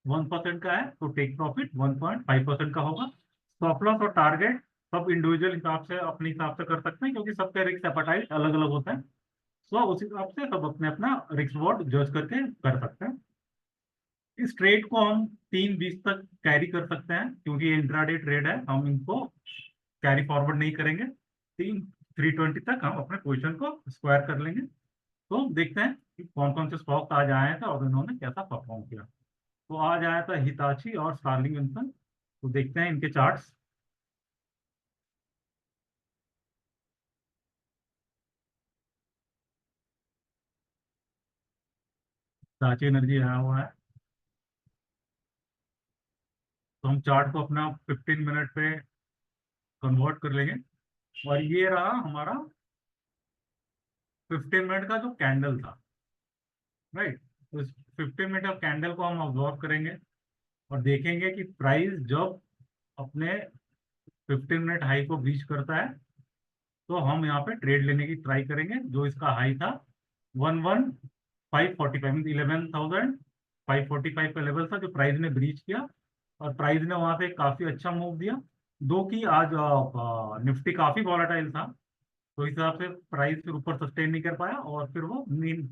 1% का है तो टेक प्रॉफिट 1.5% का होगा. स्टॉप लॉस और टारगेट सब इंडिविजुअल हिसाब से अपने हिसाब से कर सकते हैं, क्योंकि सबका रिस्क एपेटाइट अलग अलग होता है. सो उस हिसाब से सब अपने अपना रिस्क रिवॉर्ड जज करके कर सकते हैं. इस ट्रेड को हम 3:20 तक कैरी कर सकते हैं, क्योंकि ये इंट्राडे ट्रेड है, हम इनको कैरी फॉरवर्ड नहीं करेंगे. 3:20 तक हम अपने पोजीशन को स्क्वायर कर लेंगे. तो देखते हैं कि कौन कौन से स्टॉक आज आए थे और इन्होंने कैसा परफॉर्म किया. तो आज आया था हिताची और स्टारलिंग विल्सन. तो देखते हैं इनके चार्ट्स. हिताची एनर्जी आया हुआ है, तो हम चार्ट को अपना 15 मिनट पे कन्वर्ट कर लेंगे. और ये रहा हमारा 15 मिनट का जो कैंडल था. राइट. तो इस 15 मिनट ऑफ कैंडल को हम ऑब्जर्व करेंगे और देखेंगे कि प्राइस जब अपने 15 मिनट हाई को ब्रीच करता है, तो हम यहाँ पे ट्रेड लेने की ट्राई करेंगे. जो इसका हाई था 11,545, मीन 11,545 का लेवल था जो प्राइस ने ब्रीच किया. और प्राइस ने वहां से काफी अच्छा मूव दिया। दो कि आज निफ्टी काफी वॉलेटाइल था, तो इस हिसाब से प्राइस फिर ऊपर सस्टेन नहीं कर पाया और फिर वो मीन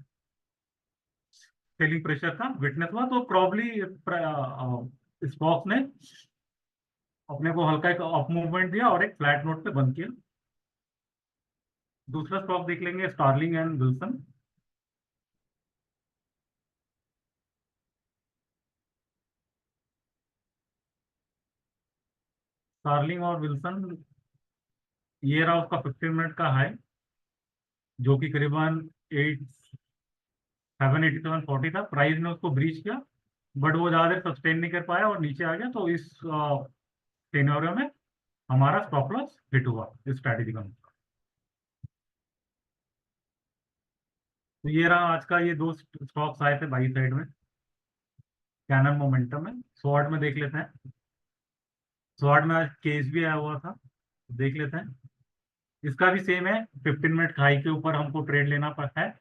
सेलिंग प्रेशर का विटनेस हुआ। तो प्रॉब्ली स्टॉक्स ने अपने को हल्का एक अप मूवमेंट दिया और एक फ्लैट नोट पे बंद किया। दूसरा स्टॉक देख लेंगे, स्टारलिंग एंड विल्सन। स्टारलिंग और विल्सन, ये रहा उसका 15 मिनट का हाई, जो कि करीबन 787.40 था। प्राइस ने उसको ब्रीच किया, बट वो ज्यादा देर सस्टेन नहीं कर पाया और नीचे आ गया। तो इस सिनेरियो में हमारा स्टॉप लॉस हिट हुआ इस स्ट्रैटेजी का। तो ये रहा आज का, ये दो स्टॉक्स आए थे बाई साइड में, कैनन मोमेंटम में। शॉर्ट में देख लेते हैं। शॉर्ट में आज केस भी आया हुआ था, देख लेते हैं। इसका भी सेम है, 15 मिनट हाई के ऊपर हमको ट्रेड लेना पड़ता है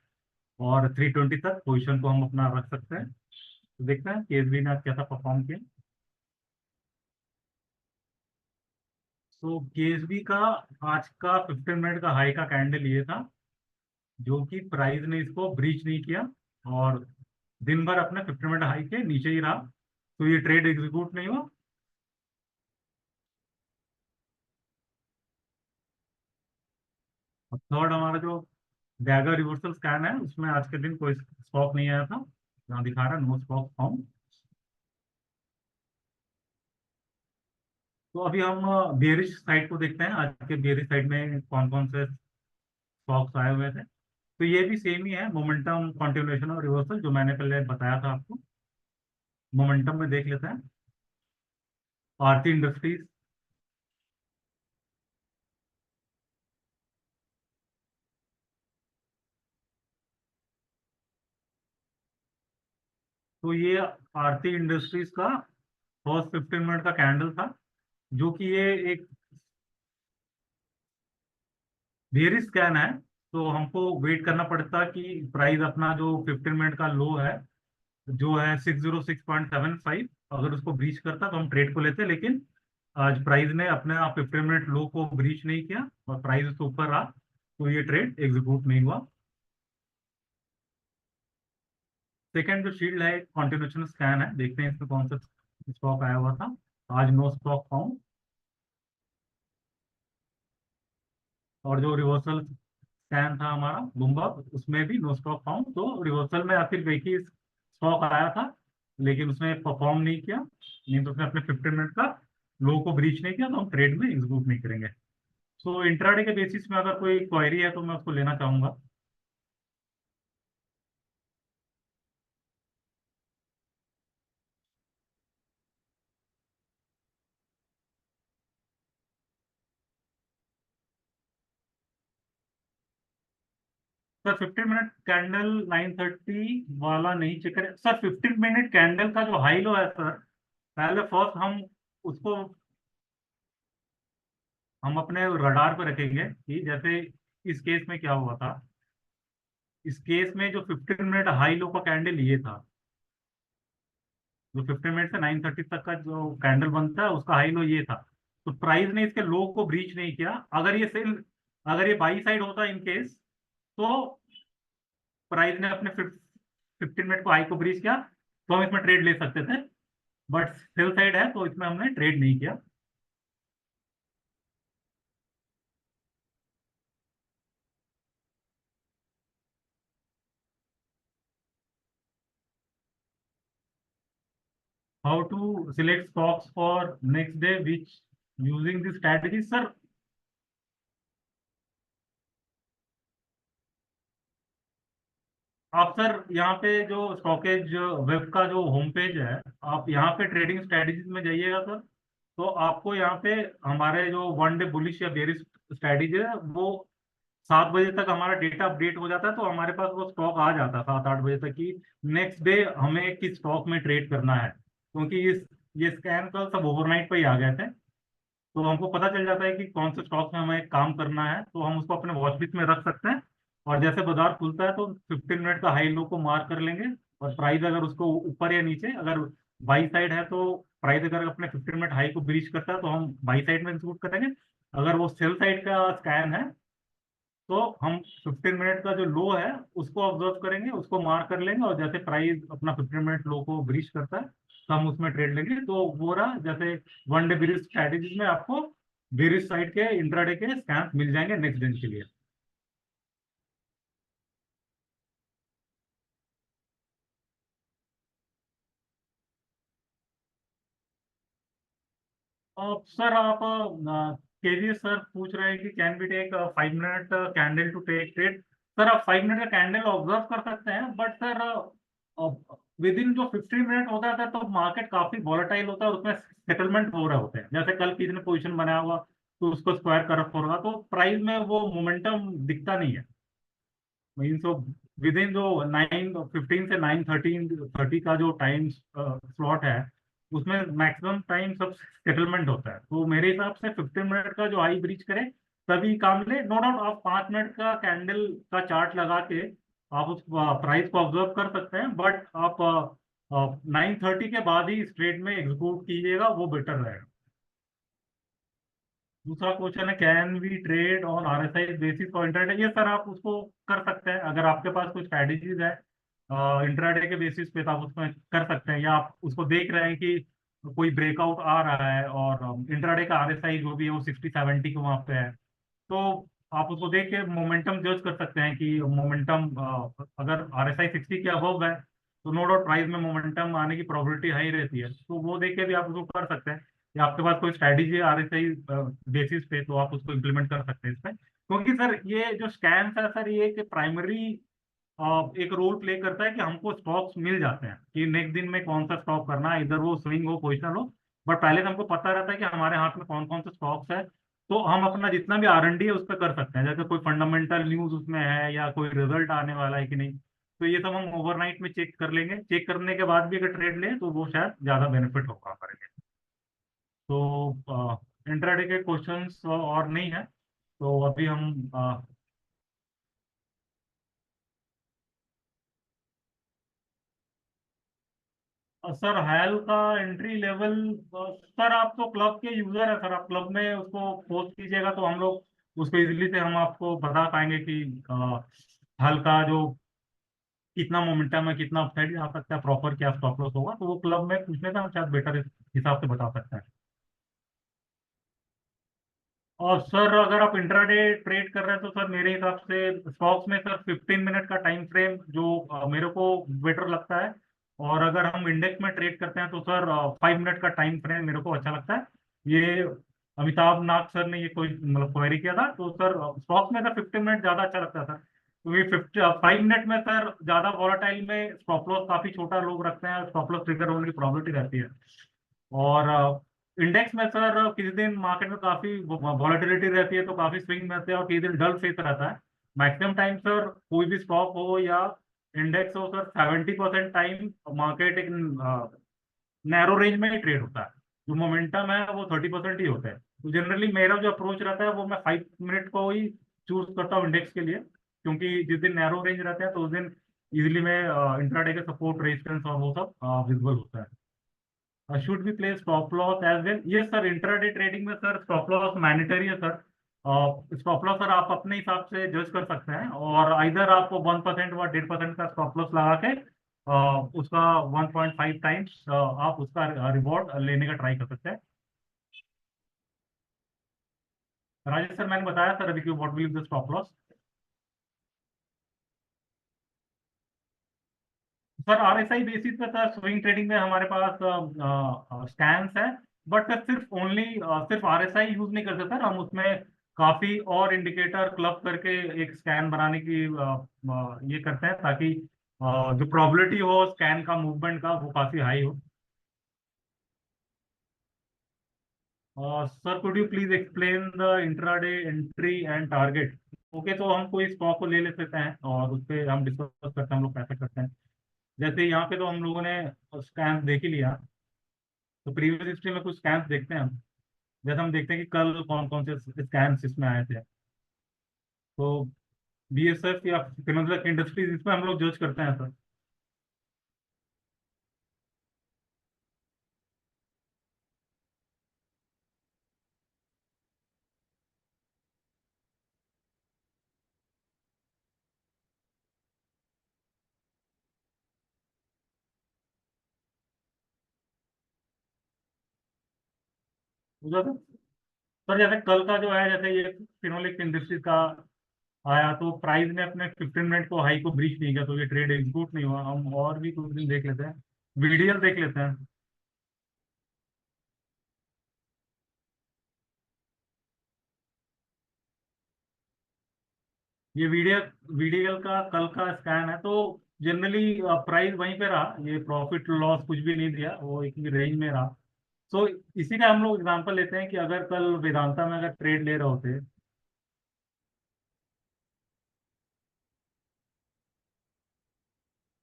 और 320 तक पोजीशन को हम अपना रख सकते हैं। तो देखते हैं केएसबी ने आज कैसा परफॉर्म किया। तो केएसबी का आज का 15 मिनट का हाई का कैंडल ये था, जो कि प्राइस ने इसको ब्रीच नहीं किया और दिन भर अपने 15 मिनट हाई के नीचे ही रहा। तो ये ट्रेड एग्जीक्यूट नहीं हुआ। थर्ड हमारा जो डैगर रिवर्सल स्कैन है, उसमें आज के दिन कोई स्टॉक नहीं आया था, यहाँ दिखा रहा है नो स्टॉक फाउंड। तो अभी हम बेरिश साइड को देखते हैं, आज के बेरिश साइड में कौन कौन से स्टॉक्स आए हुए थे। तो ये भी सेम ही है, मोमेंटम कंटिन्यूएशन और रिवर्सल, जो मैंने पहले बताया था आपको। मोमेंटम में देख लेते हैं, आरती इंडस्ट्रीज। तो ये आरती इंडस्ट्रीज का फर्स्ट 15 मिनट का कैंडल था, जो कि ये एक बेरिश स्कैन है। तो हमको वेट करना पड़ता कि प्राइस अपना जो 15 मिनट का लो है, जो है 606.75, अगर उसको ब्रीच करता तो हम ट्रेड को लेते। लेकिन आज प्राइस ने अपने आप 15 मिनट लो को ब्रीच नहीं किया और प्राइस उसके ऊपर रहा, तो ये ट्रेड एग्जीक्यूट नहीं हुआ। सेकंड जो शील्ड है, कंटिन्यूएशन स्कैन है, देखते हैं इसमें कौन सा स्टॉक आया हुआ था। आज नो स्टॉक फाउंड। और जो रिवर्सल स्कैन था हमारा ब्लूमबर्ग, उसमें भी नो स्टॉक फाउंड। तो रिवर्सल में आखिर एक ही स्टॉक आया था, लेकिन उसने परफॉर्म नहीं किया, नहीं तो उसने अपने 15 मिनट का लो को ब्रीच नहीं किया, तो हम ट्रेड में एग्जीक्यूट नहीं करेंगे। सो इंट्राडे के बेसिस में अगर कोई क्वेरी है तो मैं उसको लेना चाहूंगा। सर 15 मिनट कैंडल 9:30 वाला नहीं चेक करें सर। 15 मिनट कैंडल का जो हाई लो है सर, पहले फर्स्ट हम उसको हम अपने रडार पर रखेंगे कि जैसे इस केस में क्या हुआ था। इस केस में जो 15 मिनट हाई लो का कैंडल ये था, जो 15 मिनट से 9:30 तक का जो कैंडल बनता है उसका हाई लो ये था। तो प्राइस ने इसके लो को ब्रीच नहीं किया। अगर ये बाई साइड होता इन केस, तो प्राइस ने अपने 15 मिनट को हाई को ब्रीच किया, तो हम इसमें ट्रेड ले सकते थे। बट सेल साइड है तो इसमें हमने ट्रेड नहीं किया। How to select stocks for next day which using this strategy sir. आप सर यहाँ पे जो स्टॉकेज वेब का जो होम पेज है, आप यहाँ पे ट्रेडिंग स्ट्रेटजीज में जाइएगा सर। तो आपको यहाँ पे हमारे जो वन डे बुलिश या बेरिश स्ट्रेटजी है, वो 7 बजे तक हमारा डेटा अपडेट हो जाता है। तो हमारे पास वो स्टॉक आ जाता है 7-8 बजे तक कि नेक्स्ट डे हमें किस स्टॉक में ट्रेड करना है, क्योंकि इस ये स्कैन कल सब ओवरनाइट पे ही आ गए थे। तो हमको पता चल जाता है कि कौन से स्टॉक में हमें काम करना है, तो हम उसको अपने वॉच लिस्ट में रख सकते हैं। और जैसे बाजार खुलता है तो 15 मिनट का हाई लो को मार्क कर लेंगे, और प्राइस अगर उसको ऊपर या नीचे अगर बाई साइड है तो प्राइस अगर अपने 15 मिनट हाई को ब्रीच करता है तो हम बाई साइड में एग्जीक्यूट करेंगे। अगर वो सेल साइड का स्कैन है तो हम 15 मिनट का जो लो है उसको ऑब्जर्व करेंगे, उसको मार्क कर लेंगे, और जैसे प्राइस अपना 15 मिनट लो को ब्रीच करता है तो हम उसमें ट्रेड लेंगे। तो वो रहा, जैसे वन डे बेरिश स्ट्रैटेजीज में आपको बेरिश साइड के इंट्राडे के स्कैन मिल जाएंगे नेक्स्ट दिन के लिए। सर आप केवी सर पूछ रहे हैं कि can be take 5 minute candle to take trade. Sir आप 5 मिनट का कैंडल ऑब्जर्व कर सकते हैं, बट सर विद इन जो 15 मिनट होता है तो मार्केट काफी वॉलेटाइल होता है और उसमें सेटलमेंट हो रहे होते हैं। जैसे कल किसी ने पोजीशन बनाया होगा तो उसको स्क्वायर करप होगा तो प्राइस में वो मोमेंटम दिखता नहीं है। मीन्स विद इन जो 9:15 से 9:30 का जो टाइम स्लॉट है उसमें मैक्सिमम टाइम सब सेटलमेंट होता है। तो मेरे हिसाब से 15 मिनट का जो हाई ब्रीच करे तभी काम ले। नो डाउट आप 5 मिनट का कैंडल का चार्ट लगा के आप उस प्राइस को ऑब्जर्व कर सकते हैं, बट आप 9:30 के बाद ही इस ट्रेड में एग्जीक्यूट कीजिएगा, वो बेटर रहेगा। दूसरा क्वेश्चन है can we trade on RSI basis for intraday. ये सर आप उसको कर सकते हैं, अगर आपके पास कुछ स्ट्रेटेजीज है इंट्राडे के बेसिस पे तो आप उसमें कर सकते हैं, या आप उसको देख रहे हैं कि कोई ब्रेकआउट आ रहा है और इंट्राडे का आरएसआई जो भी है वो 60-70 के वहां पे है, तो आप उसको देख के मोमेंटम जज कर सकते हैं कि मोमेंटम अगर आरएसआई 60 के अबव है तो नो डाउट प्राइस में मोमेंटम आने की प्रोबेबिलिटी हाई रहती है, तो वो देख के भी आप उसको कर सकते हैं। या आपके पास कोई स्ट्रैटेजी आ रही सही बेसिस पे तो आप उसको इम्प्लीमेंट कर सकते हैं इसमें, क्योंकि सर ये जो स्कैम्स है सर ये एक प्राइमरी एक रोल प्ले करता है कि हमको स्टॉक्स मिल जाते हैं कि नेक्स्ट दिन में कौन सा स्टॉक करना है, इधर वो स्विंग हो पोजिशनल हो, बट पहले से हमको पता रहता है कि हमारे हाथ में कौन कौन से स्टॉक्स है। तो हम अपना जितना भी R&D है उस पर कर सकते हैं, जैसे कोई फंडामेंटल न्यूज उसमें है या कोई रिजल्ट आने वाला है कि नहीं, तो ये सब हम ओवरनाइट में चेक कर लेंगे। चेक करने के बाद भी अगर ट्रेड लें तो वो शायद ज्यादा बेनिफिट होगा हमारे लिए। तो इंट्राडे के क्वेश्चंस और नहीं है, तो अभी हम सर हैल का एंट्री लेवल, सर आप तो क्लब के यूजर है सर, आप क्लब में उसको पोस्ट कीजिएगा तो हम लोग उसको इजीली से हम आपको बता पाएंगे कि हल का जो कितना मोमेंटम है, कितना अपसाइड आ सकता है, प्रॉपर क्या स्टॉप लॉस होगा, तो वो क्लब में पूछने से हम शायद बेटर इस हिसाब से बता सकते हैं। और सर अगर आप इंट्राडे ट्रेड कर रहे हैं तो सर मेरे हिसाब से स्टॉक्स में सर 15 मिनट का टाइम फ्रेम जो मेरे को बेटर लगता है, और अगर हम इंडेक्स में ट्रेड करते हैं तो सर 5 मिनट का टाइम फ्रेम मेरे को अच्छा लगता है। ये अमिताभ नाथ सर ने ये कोई मतलब क्वेरी किया था, तो सर स्टॉक्स में सर 15 मिनट ज़्यादा अच्छा लगता था, क्योंकि 5 मिनट में सर ज़्यादा वॉलेटाइल में स्टॉप लॉस काफ़ी छोटा लोग रखते हैं, स्टॉप लॉस ट्रिगर होने की प्रोबेबिलिटी रहती है। और इंडेक्स में सर किसी दिन मार्केट में काफी वॉलेटिलिटी रहती है तो काफी स्विंग में आते हैं, और किसी दिन डल फेस रहता है। मैक्सिमम टाइम सर कोई भी स्टॉक हो या इंडेक्स हो सर 70% टाइम मार्केट एक नैरो रेंज में ही ट्रेड होता है, जो मोमेंटम है वो 30% ही होता है। तो जनरली मेरा जो अप्रोच रहता है वो मैं 5 मिनट को ही चूज करता हूँ इंडेक्स के लिए, क्योंकि जिस दिन नैरो रेंज रहता है तो उस दिन इजिली में इंट्राडे के सपोर्ट रेजिस्टेंस और वो सब विजिबल होता है। Should be play stop loss as well. ये सर इंट्राडे ट्रेडिंग में सर स्टॉप लॉस मैंडेटरी है सर। स्टॉप लॉस सर आप अपने हिसाब से जज कर सकते हैं, और इधर आपको 1% व 1.5% का स्टॉप लॉस लगा के उसका 1.5 टाइम्स आप उसका रिवॉर्ड लेने का ट्राई कर सकते हैं। राजेश सर मैंने बताया सर अभी कि what will the stop loss. Sir RSI basis पे सर स्विंग ट्रेडिंग में हमारे पास स्टैंस है, बट सर सिर्फ ओनली सिर्फ RSI यूज नहीं करते सर, हम उसमें काफी और इंडिकेटर क्लब करके एक स्कैन बनाने की ये करते हैं ताकि जो प्रोबेबिलिटी हो स्कैन का मूवमेंट का वो काफी हाई हो। Sir could you please explain the intraday entry and target. Okay, तो हम कोई स्टॉक को ले लेते हैं और उस पर हम डिस्कस करते हैं, हम लोग कैसे करते हैं। जैसे यहाँ पे तो हम लोगों ने स्कैन देख ही लिया, तो प्रीवियस हिस्ट्री में कुछ स्कैम्स देखते हैं हम। जैसे हम देखते हैं कि कल कौन कौन से स्कैम्स इसमें आए थे, तो BSF या फिनोलेक्स इंडस्ट्रीज इसमें हम लोग जज करते हैं सर। उधर सर जैसे कल का जो है, जैसे ये फिनोलेक्स इंडस्ट्रीज का आया, तो प्राइस ने अपने 15 मिनट को हाई को ब्रीच नहीं किया, तो ये ट्रेड एग्जीक्यूट नहीं हुआ। हम और भी कुछ दिन देख लेते हैं, वीडीएल देख लेते हैं। ये वीडीएल का कल का स्कैन है, तो जनरली प्राइस वहीं पे रहा, ये प्रॉफिट लॉस कुछ भी नहीं दिया, वो एक रेंज में रहा। सो इसी का हम लोग एग्जांपल लेते हैं कि अगर कल वेदांता में अगर ट्रेड ले रहे होते,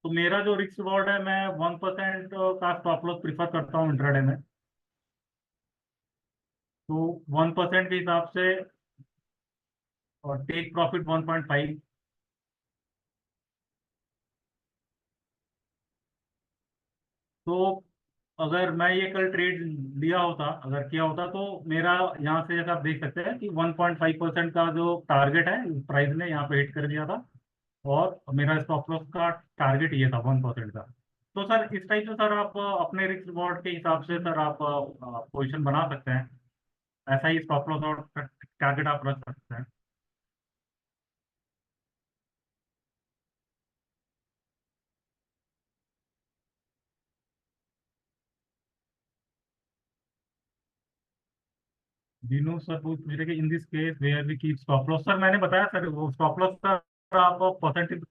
तो मेरा जो रिस्क रिवॉर्ड है, मैं 1% का स्टॉप लॉस प्रीफर करता हूँ इंट्राडे में। तो 1% के हिसाब से, और टेक प्रॉफिट 1.5। तो अगर मैं ये कल ट्रेड लिया होता, अगर किया होता, तो मेरा यहाँ से जैसा आप देख सकते हैं कि 1.5% का जो टारगेट है प्राइस ने यहाँ पे हिट कर दिया था, और मेरा स्टॉप लॉस का टारगेट ये था 1% का। तो सर इस टाइप से सर आप अपने रिस्क रिवॉर्ड के हिसाब से सर आप पोजीशन बना सकते हैं, ऐसा ही स्टॉप लॉस और टारगेट आप रख सकते हैं। दिनों सर पूछ रहे कि in this case where we keep stop loss, sir मैंने बताया सर, वो स्टॉप लॉस सर आप परसेंटेज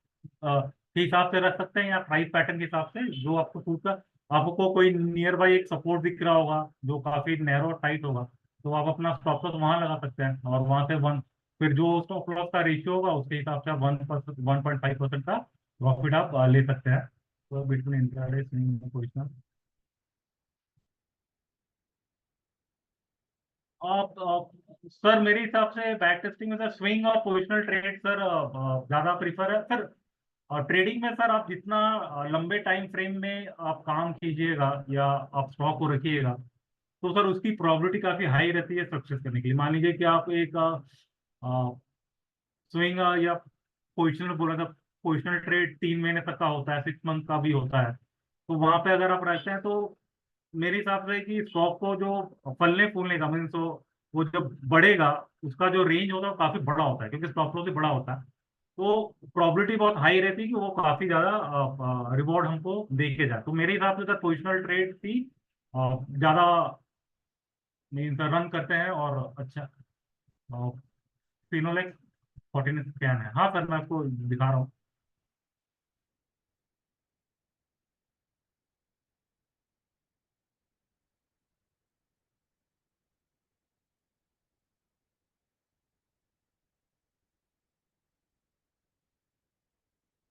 के हिसाब से रख सकते हैं, या प्राइस पैटर्न के हिसाब से जो आपको सूट का। आपको कोई नियर बाई एक सपोर्ट दिख रहा होगा जो काफी नैरो और टाइट होगा, तो आप अपना स्टॉप लॉस वहां लगा सकते हैं, और वहां से वन, फिर जो स्टॉप लॉस का रेशियो होगा उसके हिसाब से आप 1.5% का प्रॉफिट आप ले सकते हैं। तो बिटवीन इंट्राडे स्विंग पोजिशन आप सर मेरे हिसाब से बैक टेस्टिंग में सर स्विंग और पोजिशनल ट्रेड सर ज्यादा प्रीफर है सर। और ट्रेडिंग में सर आप जितना लंबे टाइम फ्रेम में आप काम कीजिएगा या आप स्टॉक को रखिएगा, तो सर उसकी प्रोबेबिलिटी काफी हाई रहती है सक्सेस करने के लिए। मान लीजिए कि आप एक स्विंग या पोजिशनल बोला था, पोजिशनल ट्रेड 3 महीने तक का होता है, 6 मंथ का भी होता है। तो वहां पे अगर आप रखते हैं, तो मेरे हिसाब से कि स्टॉक को जो फलने फूलने का मीन्स वो जब बढ़ेगा, उसका जो रेंज होता है वो काफी बड़ा होता है, क्योंकि स्टॉक लॉस भी बड़ा होता है। तो प्रोबेबिलिटी बहुत हाई रहती है कि वो काफी ज्यादा रिवॉर्ड हमको दे के जाए। तो मेरे हिसाब से सर पोजिशनल ट्रेड ही ज्यादा मीन्स रन करते हैं, और अच्छा फिनोलेक्स 14 स्कैन है। हाँ सर मैं आपको दिखा रहा हूँ।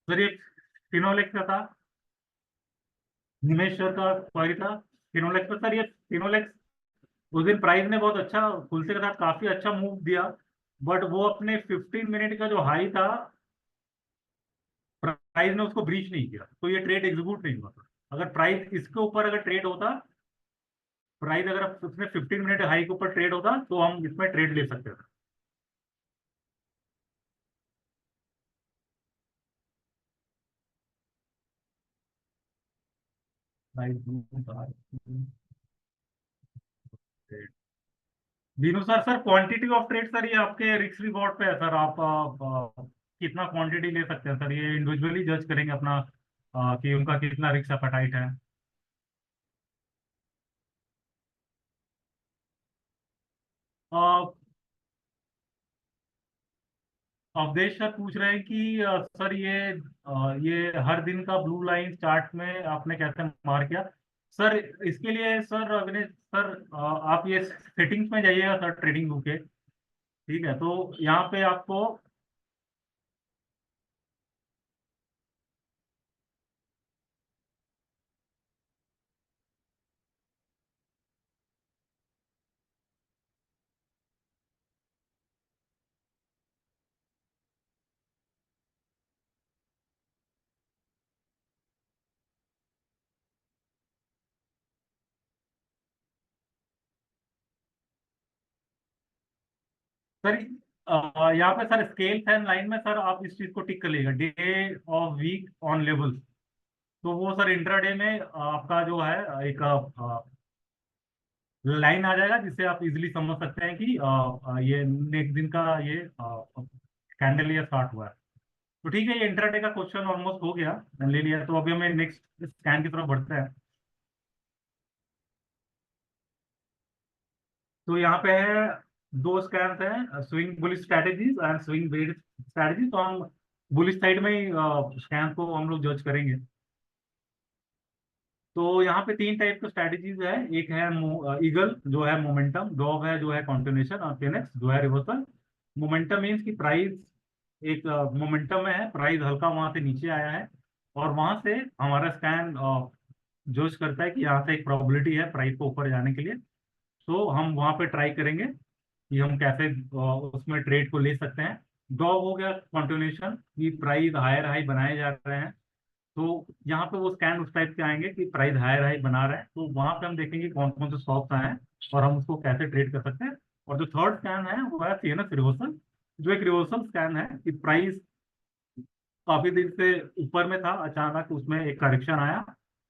सर ये फिनोलेक्स का था, निमेश सर का क्वारी था फिनोलेक्स पर। सर ये फिनोलेक्स उस दिन प्राइस ने बहुत अच्छा खुलसे के साथ काफी अच्छा मूव दिया, बट वो अपने 15 मिनट का जो हाई था, प्राइस ने उसको ब्रीच नहीं किया, तो ये ट्रेड एग्जीक्यूट नहीं हुआ। अगर प्राइस इसके ऊपर अगर ट्रेड होता, प्राइस अगर उसमें 15 मिनट हाई के ऊपर ट्रेड होता, तो हम इसमें ट्रेड ले सकते थे। Binu sir, sir quantity of trade sir ये आपके रिस्क रिवॉर्ड पे है सर, आप कितना क्वांटिटी ले सकते हैं सर, ये इंडिविजुअली जज करेंगे अपना कि उनका कितना रिस्क एपेटाइट है। अवधेश सर पूछ रहे हैं कि सर ये हर दिन का ब्लू लाइन चार्ट में आपने कैसे मार किया। सर इसके लिए सर अविनेश सर आप ये सेटिंग्स में जाइएगा सर, ट्रेडिंग व्यू के। ठीक है, तो यहाँ पे आपको सर यहाँ पे सर स्केल्स एंड लाइन में सर आप इस चीज को टिक कर लीजिएगा, day of week on levels. तो वो सर इंट्राडे में आपका जो है एक लाइन आ जाएगा, जिससे आप इजीली समझ सकते हैं कि ये नेक्स्ट दिन का ये कैंडल ये स्टार्ट हुआ है। तो ठीक है, ये इंट्राडे का क्वेश्चन ऑलमोस्ट हो गया, मैंने ले लिया। तो अभी हमें नेक्स्ट स्कैन की तरफ बढ़ते हैं। तो यहाँ पे है दो स्कैन्स हैं, swing bullish strategies and swing bearish strategy. तो हम बुलिश साइड में ही स्कैन को हम लोग जज करेंगे। तो यहाँ पे तीन टाइप के स्ट्रैटेजीज है। एक है ईगल जो है मोमेंटम, डॉग है जो है कंटिन्यूएशन, और फेनिक्स जो है रिवर्सल। मोमेंटम मीन्स कि प्राइस एक मोमेंटम में है, प्राइस हल्का वहां से नीचे आया है, और वहां से हमारा स्कैन जज करता है कि यहाँ से एक प्रोबेबिलिटी है प्राइस को ऊपर जाने के लिए। तो हम वहां पे ट्राई करेंगे कि हम कैसे उसमें ट्रेड को ले सकते हैं। डॉग हो गया कंटिन्यूएशन, कि प्राइस हायर हाई बनाए जा रहे हैं। तो यहाँ पे वो स्कैन उस टाइप के आएंगे कि प्राइस हायर हाई बना रहे हैं, तो वहां पे हम देखेंगे कौन कौन से स्टॉक्स आए हैं और हम उसको कैसे ट्रेड कर सकते हैं। और जो थर्ड स्कैन है वो है सीएनएस रिवर्सल, जो एक रिवर्सल स्कैन है कि प्राइस काफी दिन से ऊपर में था, अचानक उसमें एक करेक्शन आया,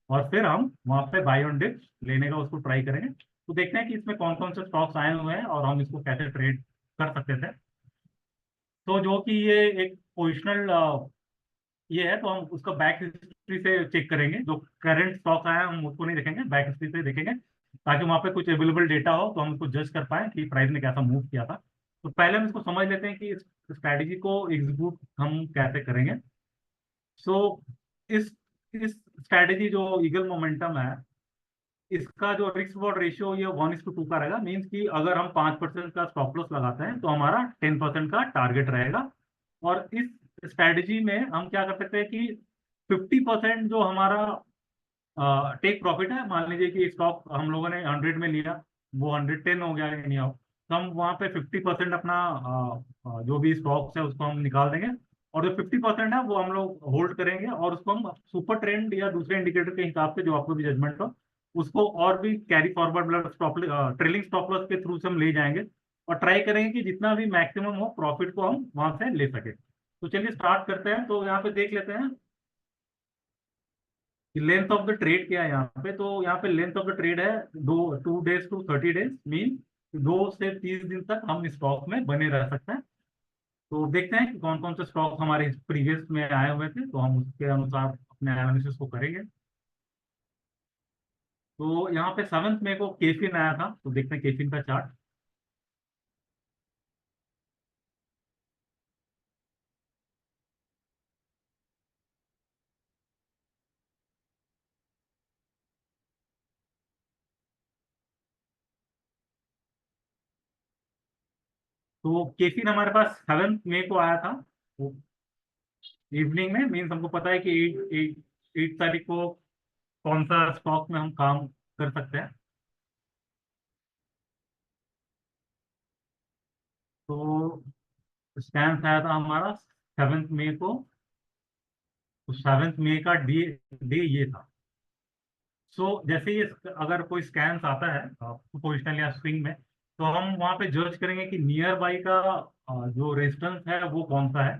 और फिर हम वहां पे बाय ऑन डिप्स लेने का उसको ट्राई करेंगे। तो देखते हैं कि इसमें कौन कौन से स्टॉक्स आए हुए हैं और हम इसको कैसे ट्रेड कर सकते थे। तो जो कि ये एक पोजिशनल ये है, तो हम उसका बैक हिस्ट्री से चेक करेंगे। जो करंट स्टॉक आया है हम उसको नहीं देखेंगे, बैक हिस्ट्री से देखेंगे, ताकि वहां पे कुछ अवेलेबल डेटा हो तो हम उसको जज कर पाए कि प्राइस ने कैसा मूव किया था। तो पहले हम इसको समझ लेते हैं कि इस स्ट्रैटेजी को एग्जीक्यूट हम कैसे करेंगे। सो इस इस स्ट्रैटेजी जो ईगल मोमेंटम है, इसका जो रिस्क रिवॉर्ड रेशियो ये 1:2 का रहेगा। मीन्स कि अगर हम 5% का स्टॉप लॉस लगाते हैं तो हमारा 10% का टारगेट रहेगा। और इस स्ट्रैटेजी में हम क्या कर सकते हैं कि 50% जो हमारा टेक प्रॉफिट है, मान लीजिए कि स्टॉक हम लोगों ने 100 में लिया, वो 110 हो गया एनी हाउ, तो हम वहाँ पे 50% अपना जो भी स्टॉक्स है उसको हम निकाल देंगे। और जो 50% है वो हम लोग होल्ड करेंगे, और उसको हम सुपर ट्रेंड या दूसरे इंडिकेटर के हिसाब से जो आपको भी जजमेंट हो उसको और भी कैरी फॉरवर्ड मतलब स्टॉप ट्रेलिंग स्टॉप लॉस के थ्रू से हम ले जाएंगे, और ट्राई करेंगे कि जितना भी मैक्सिमम हो प्रॉफिट को हम वहां से ले सके। तो चलिए स्टार्ट करते हैं। तो यहाँ पे देख लेते हैं लेंथ ऑफ द ट्रेड क्या है यहाँ पे। तो यहाँ पे लेंथ ऑफ द ट्रेड है 2 डेज टू 30 डेज, मीन 2 से 30 दिन तक हम स्टॉक में बने रह सकते हैं। तो देखते हैं कि कौन कौन से स्टॉक हमारे प्रीवियस में आए हुए थे, तो हम उसके अनुसार अपने एनालिसिस को करेंगे। तो यहाँ पे 7 मई को केफिन आया था, तो देखते हैं केफिन का चार्ट। तो केफिन हमारे पास 7 मई को आया था, तो इवनिंग में। मीन्स हमको पता है कि 8 तारीख को कौन सा स्टॉक में हम काम कर सकते हैं। तो स्टैंड आया था हमारा 7 मई को। तो 7 मई का डे डे ये था। सो जैसे ही अगर कोई स्कैन आता है पोजिशनल या स्विंग में, तो हम वहां पे जज करेंगे कि नियर बाई का जो रेजिस्टेंस है वो कौन सा है।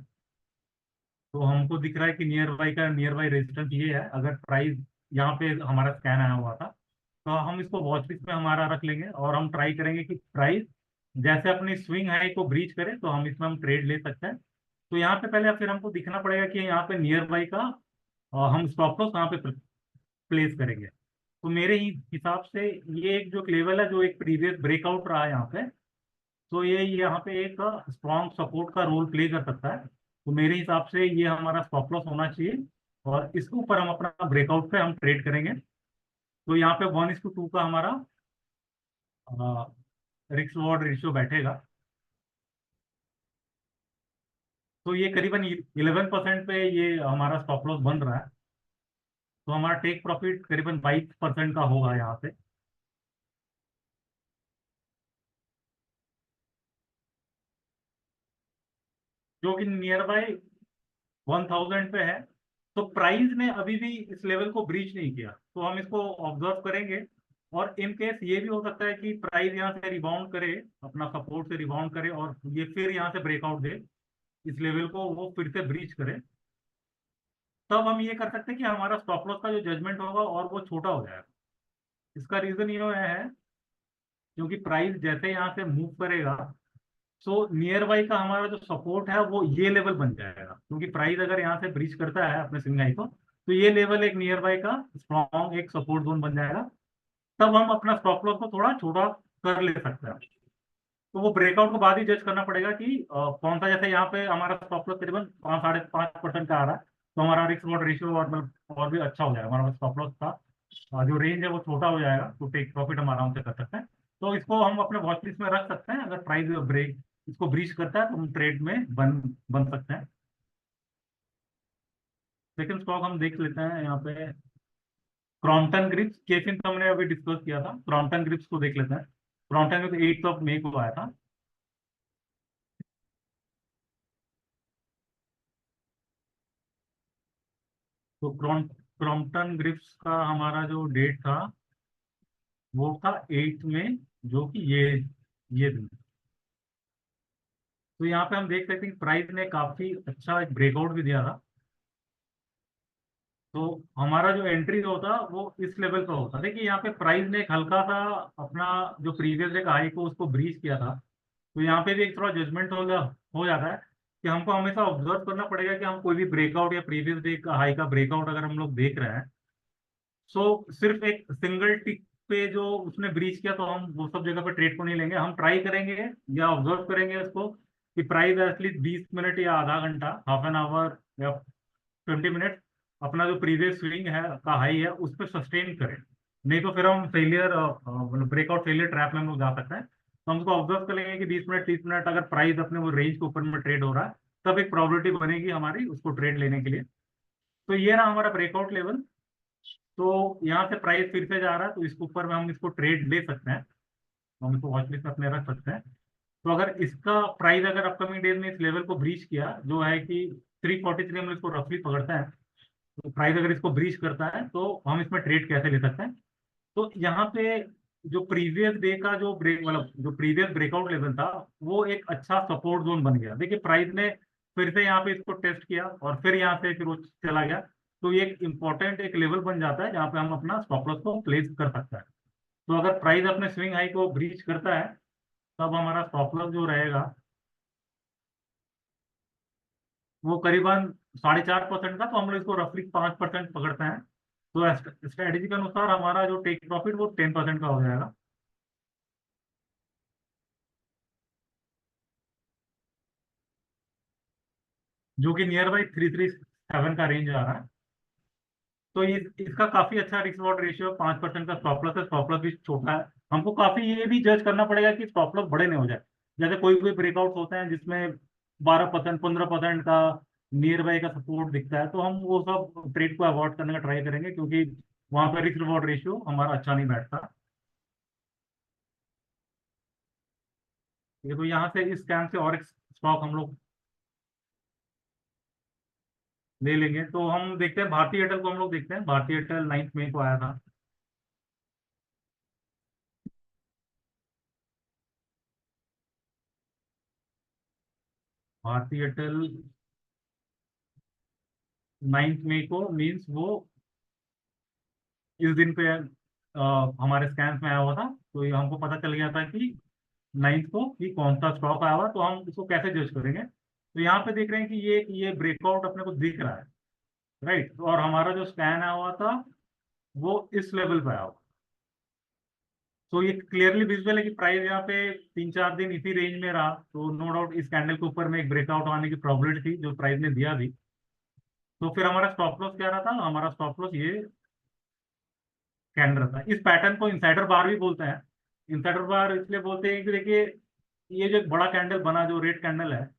तो हमको दिख रहा है कि नियर बाई रेजिस्टेंस ये है। अगर प्राइस यहाँ पे हमारा स्कैन आया हुआ था, तो हम इसको वॉच लिस्ट में हमारा रख लेंगे, और हम ट्राई करेंगे कि प्राइस जैसे अपनी स्विंग हाई को ब्रीच करे तो हम इसमें हम ट्रेड ले सकते हैं। तो यहाँ पे पहले फिर हमको दिखना पड़ेगा कि यहाँ पे नियर बाई का हम स्टॉप लॉस कहाँ पे प्लेस करेंगे। तो मेरे ही हिसाब से ये एक जो लेवल है जो एक प्रीवियस ब्रेकआउट रहा है यहाँ पे, तो ये यहाँ पे एक स्ट्रॉन्ग सपोर्ट का रोल प्ले कर सकता है। तो मेरे हिसाब से ये हमारा स्टॉप लॉस होना चाहिए, और इसके ऊपर हम अपना ब्रेकआउट पे हम ट्रेड करेंगे। तो यहाँ पे 1:2 का हमारा रिस्क रिवॉर्ड रेशियो बैठेगा। तो ये करीबन 11% पे ये हमारा स्टॉप लॉस बन रहा है। तो हमारा टेक प्रॉफिट करीबन 22% का होगा यहाँ पे। जो कि नियर बाय 1000 पे है। तो प्राइस ने अभी भी इस लेवल को ब्रीच नहीं किया, तो हम इसको ऑब्जर्व करेंगे। और इन केस ये भी हो सकता है कि प्राइस यहाँ से रिबाउंड करे, अपना सपोर्ट से रिबाउंड करे, और ये फिर यहाँ से ब्रेकआउट दे, इस लेवल को वो फिर से ब्रीच करे। तब हम ये कर सकते हैं कि हमारा स्टॉप लॉस का जो जजमेंट होगा और वो छोटा हो जाएगा। इसका रीजन ये है क्योंकि प्राइस जैसे यहाँ से मूव करेगा, सो नियर बाई का हमारा जो सपोर्ट है वो ये लेवल बन जाएगा, क्योंकि प्राइस अगर यहाँ से ब्रीच करता है अपने स्विंग हाई को, तो ये लेवल एक नियर बाई का स्ट्रॉन्ग एक सपोर्ट जोन बन जाएगा। तब हम अपना स्टॉप लॉस को थोड़ा छोटा कर ले सकते हैं। तो वो ब्रेकआउट के बाद ही जज करना पड़ेगा कि कौन सा, जैसे यहाँ पे हमारा स्टॉप लॉस करीबन 5-5.5% का आ रहा है, तो हमारा रिस्क रिवॉर्ड रेशियो और मतलब और भी अच्छा हो जाएगा, हमारा स्टॉप लॉस का जो रेंज है वो छोटा हो जाएगा, तो टेक प्रॉफिट हम आराम से कर सकते हैं। तो इसको हम अपने वॉच लिस्ट में रख सकते हैं, अगर प्राइस ब्रेक इसको ब्रीच करता है तो हम ट्रेड में बन बन सकते हैं। सेकंड स्टॉक हम देख लेते हैं यहाँ पे, क्रॉम्पटन ग्रिप्स। केफिन तो हमने अभी डिस्कस किया था, क्रॉम्पटन ग्रिप्स को देख लेते हैं। क्रॉम्पटन ग्रिप्स 8 मई को आया था। तो क्रॉम्पटन ग्रिप्स का हमारा जो डेट था वो था 8 में, जो कि ये दिन। तो यहाँ पे हम देख सकते हैं कि प्राइस ने काफी अच्छा एक ब्रेकआउट भी दिया था। तो हमारा जो एंट्री होता वो इस लेवल का होता। देखिए यहाँ पे प्राइस ने एक हल्का सा अपना जो प्रीवियस डे का हाई को उसको ब्रीच किया था, तो यहाँ पे भी एक थोड़ा जजमेंट हो जाता है कि हमको हमेशा ऑब्जर्व करना पड़ेगा कि हम कोई भी ब्रेकआउट या प्रीवियस डे का हाई का ब्रेकआउट अगर हम लोग देख रहे हैं, सो सिर्फ एक सिंगल टिक पे जो उसने ब्रीच किया तो हम वो सब जगह पे ट्रेड को नहीं लेंगे। हम ट्राई करेंगे या ऑब्जर्व करेंगे इसको कि प्राइस एटलीस्ट 20 मिनट या आधा घंटा, हाफ एन आवर या 20 मिनट अपना जो प्रीवियस स्विंग है का हाई है उस पर सस्टेन करें। नहीं तो फिर हम फेलियर मतलब ब्रेकआउट फेलियर ट्रैप में हम लोग जा सकते हैं। तो हम उसको ऑब्जर्व करेंगे कि 20 मिनट 30 मिनट अगर प्राइस अपने वो रेंज के ऊपर में ट्रेड हो रहा है, तब एक प्रोबेबिलिटी बनेगी हमारी उसको ट्रेड लेने के लिए। तो ये ना हमारा ब्रेकआउट लेवल। तो यहाँ से प्राइस फिर से जा रहा है, तो इसके ऊपर में हम इसको ट्रेड ले सकते हैं, हम इसको वॉच लिस्ट में अपने रख सकते हैं। तो अगर इसका प्राइस अगर अपकमिंग डेज में इस लेवल को ब्रीच किया, जो है कि 343 हम इसको रफली पकड़ते हैं, तो प्राइस अगर इसको ब्रीच करता है तो हम इसमें ट्रेड कैसे ले सकते हैं। तो यहाँ पे जो प्रीवियस डे का जो ब्रेक मतलब जो प्रीवियस ब्रेकआउट लेवल था वो एक अच्छा सपोर्ट जोन बन गया। देखिए प्राइस ने फिर से यहाँ पे इसको टेस्ट किया और फिर यहाँ से फिर वो चला गया, तो ये एक इंपॉर्टेंट एक लेवल बन जाता है जहाँ पे हम अपना स्टॉप लॉस को प्लेस कर सकते हैं। तो अगर प्राइस अपने स्विंग हाई को ब्रीच करता है, तब हमारा स्टॉप लॉस जो रहेगा वो करीबन 4.5% का, तो हम लोग इसको रफली 5% पकड़ते हैं। तो स्ट्रेटेजी के अनुसार हमारा जो टेक प्रॉफिट वो 10% का हो जाएगा, जो कि नियर बाई 337 का रेंज आ रहा है। तो इसका काफी अच्छा रिस्क रिवॉर्ड रेशियो, 5% का स्टॉप लॉस है, स्टॉप लॉस भी छोटा है। हमको काफी ये भी जज करना पड़ेगा कि स्टॉप लॉस बड़े नहीं हो जाए। जैसे कोई कोई ब्रेकआउट होते हैं जिसमें 12% 15% का नियर बाई का सपोर्ट दिखता है, तो हम वो सब ट्रेड को अवॉइड करने का ट्राई करेंगे, क्योंकि वहां पर रिस्क रिवॉर्ड रेशियो हमारा अच्छा नहीं बैठता। ये तो यहाँ से इस स्कैम से और एक स्टॉक हम लोग ले लेंगे। तो हम देखते हैं भारतीय एयरटेल को, हम लोग देखते हैं भारतीय एयरटेल 9 मई को आया था। भारतीय एयरटेल 9 मई को मीन्स वो इस दिन पे हमारे स्कैन में आया हुआ था, तो ये हमको पता चल गया था कि 9 को कि कौन सा स्टॉक आया हुआ, तो हम इसको कैसे जज करेंगे। तो यहाँ पे देख रहे हैं कि ये ब्रेकआउट अपने को दिख रहा है, राइट, और हमारा जो स्कैन आया हुआ था वो इस लेवल पे आया हुआ। तो ये क्लियरली विजुअल है कि प्राइस यहाँ पे 3-4 दिन इसी रेंज में रहा, तो नो डाउट इस कैंडल के ऊपर में एक ब्रेकआउट आने की प्रोबेबिलिटी थी जो प्राइस ने दिया भी। तो फिर हमारा स्टॉप लॉस क्या रहा था, हमारा स्टॉप लॉस ये कैंडल था। इस पैटर्न को इंसाइडर बार भी बोलते हैं। इंसाइडर बार इसलिए बोलते हैं कि देखिए ये जो एक बड़ा कैंडल बना जो रेड कैंडल है,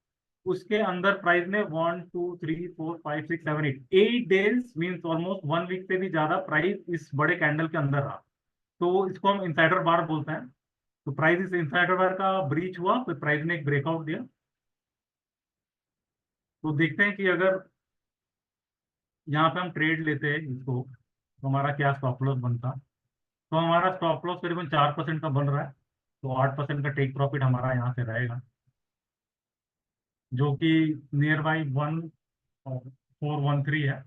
उसके अंदर प्राइस ने 1 2 3 4 5 6 7 8 8 डेज मीन्स ऑलमोस्ट 1 वीक से भी ज्यादा प्राइस इस बड़े कैंडल के अंदर रहा, तो इसको हम इंसाइडर बार बोलते हैं। तो प्राइस इस इंसाइडर बार का ब्रीच हुआ, फिर प्राइस ने एक ब्रेकआउट दिया। तो देखते हैं कि अगर यहाँ पे हम ट्रेड लेते हैं इसको, तो हमारा क्या स्टॉप लॉस बनता। तो हमारा स्टॉप लॉस करीबन 4% का बन रहा है, तो 8% का टेक प्रॉफिट हमारा यहाँ से रहेगा, जो कि नियर बाई 1413 है।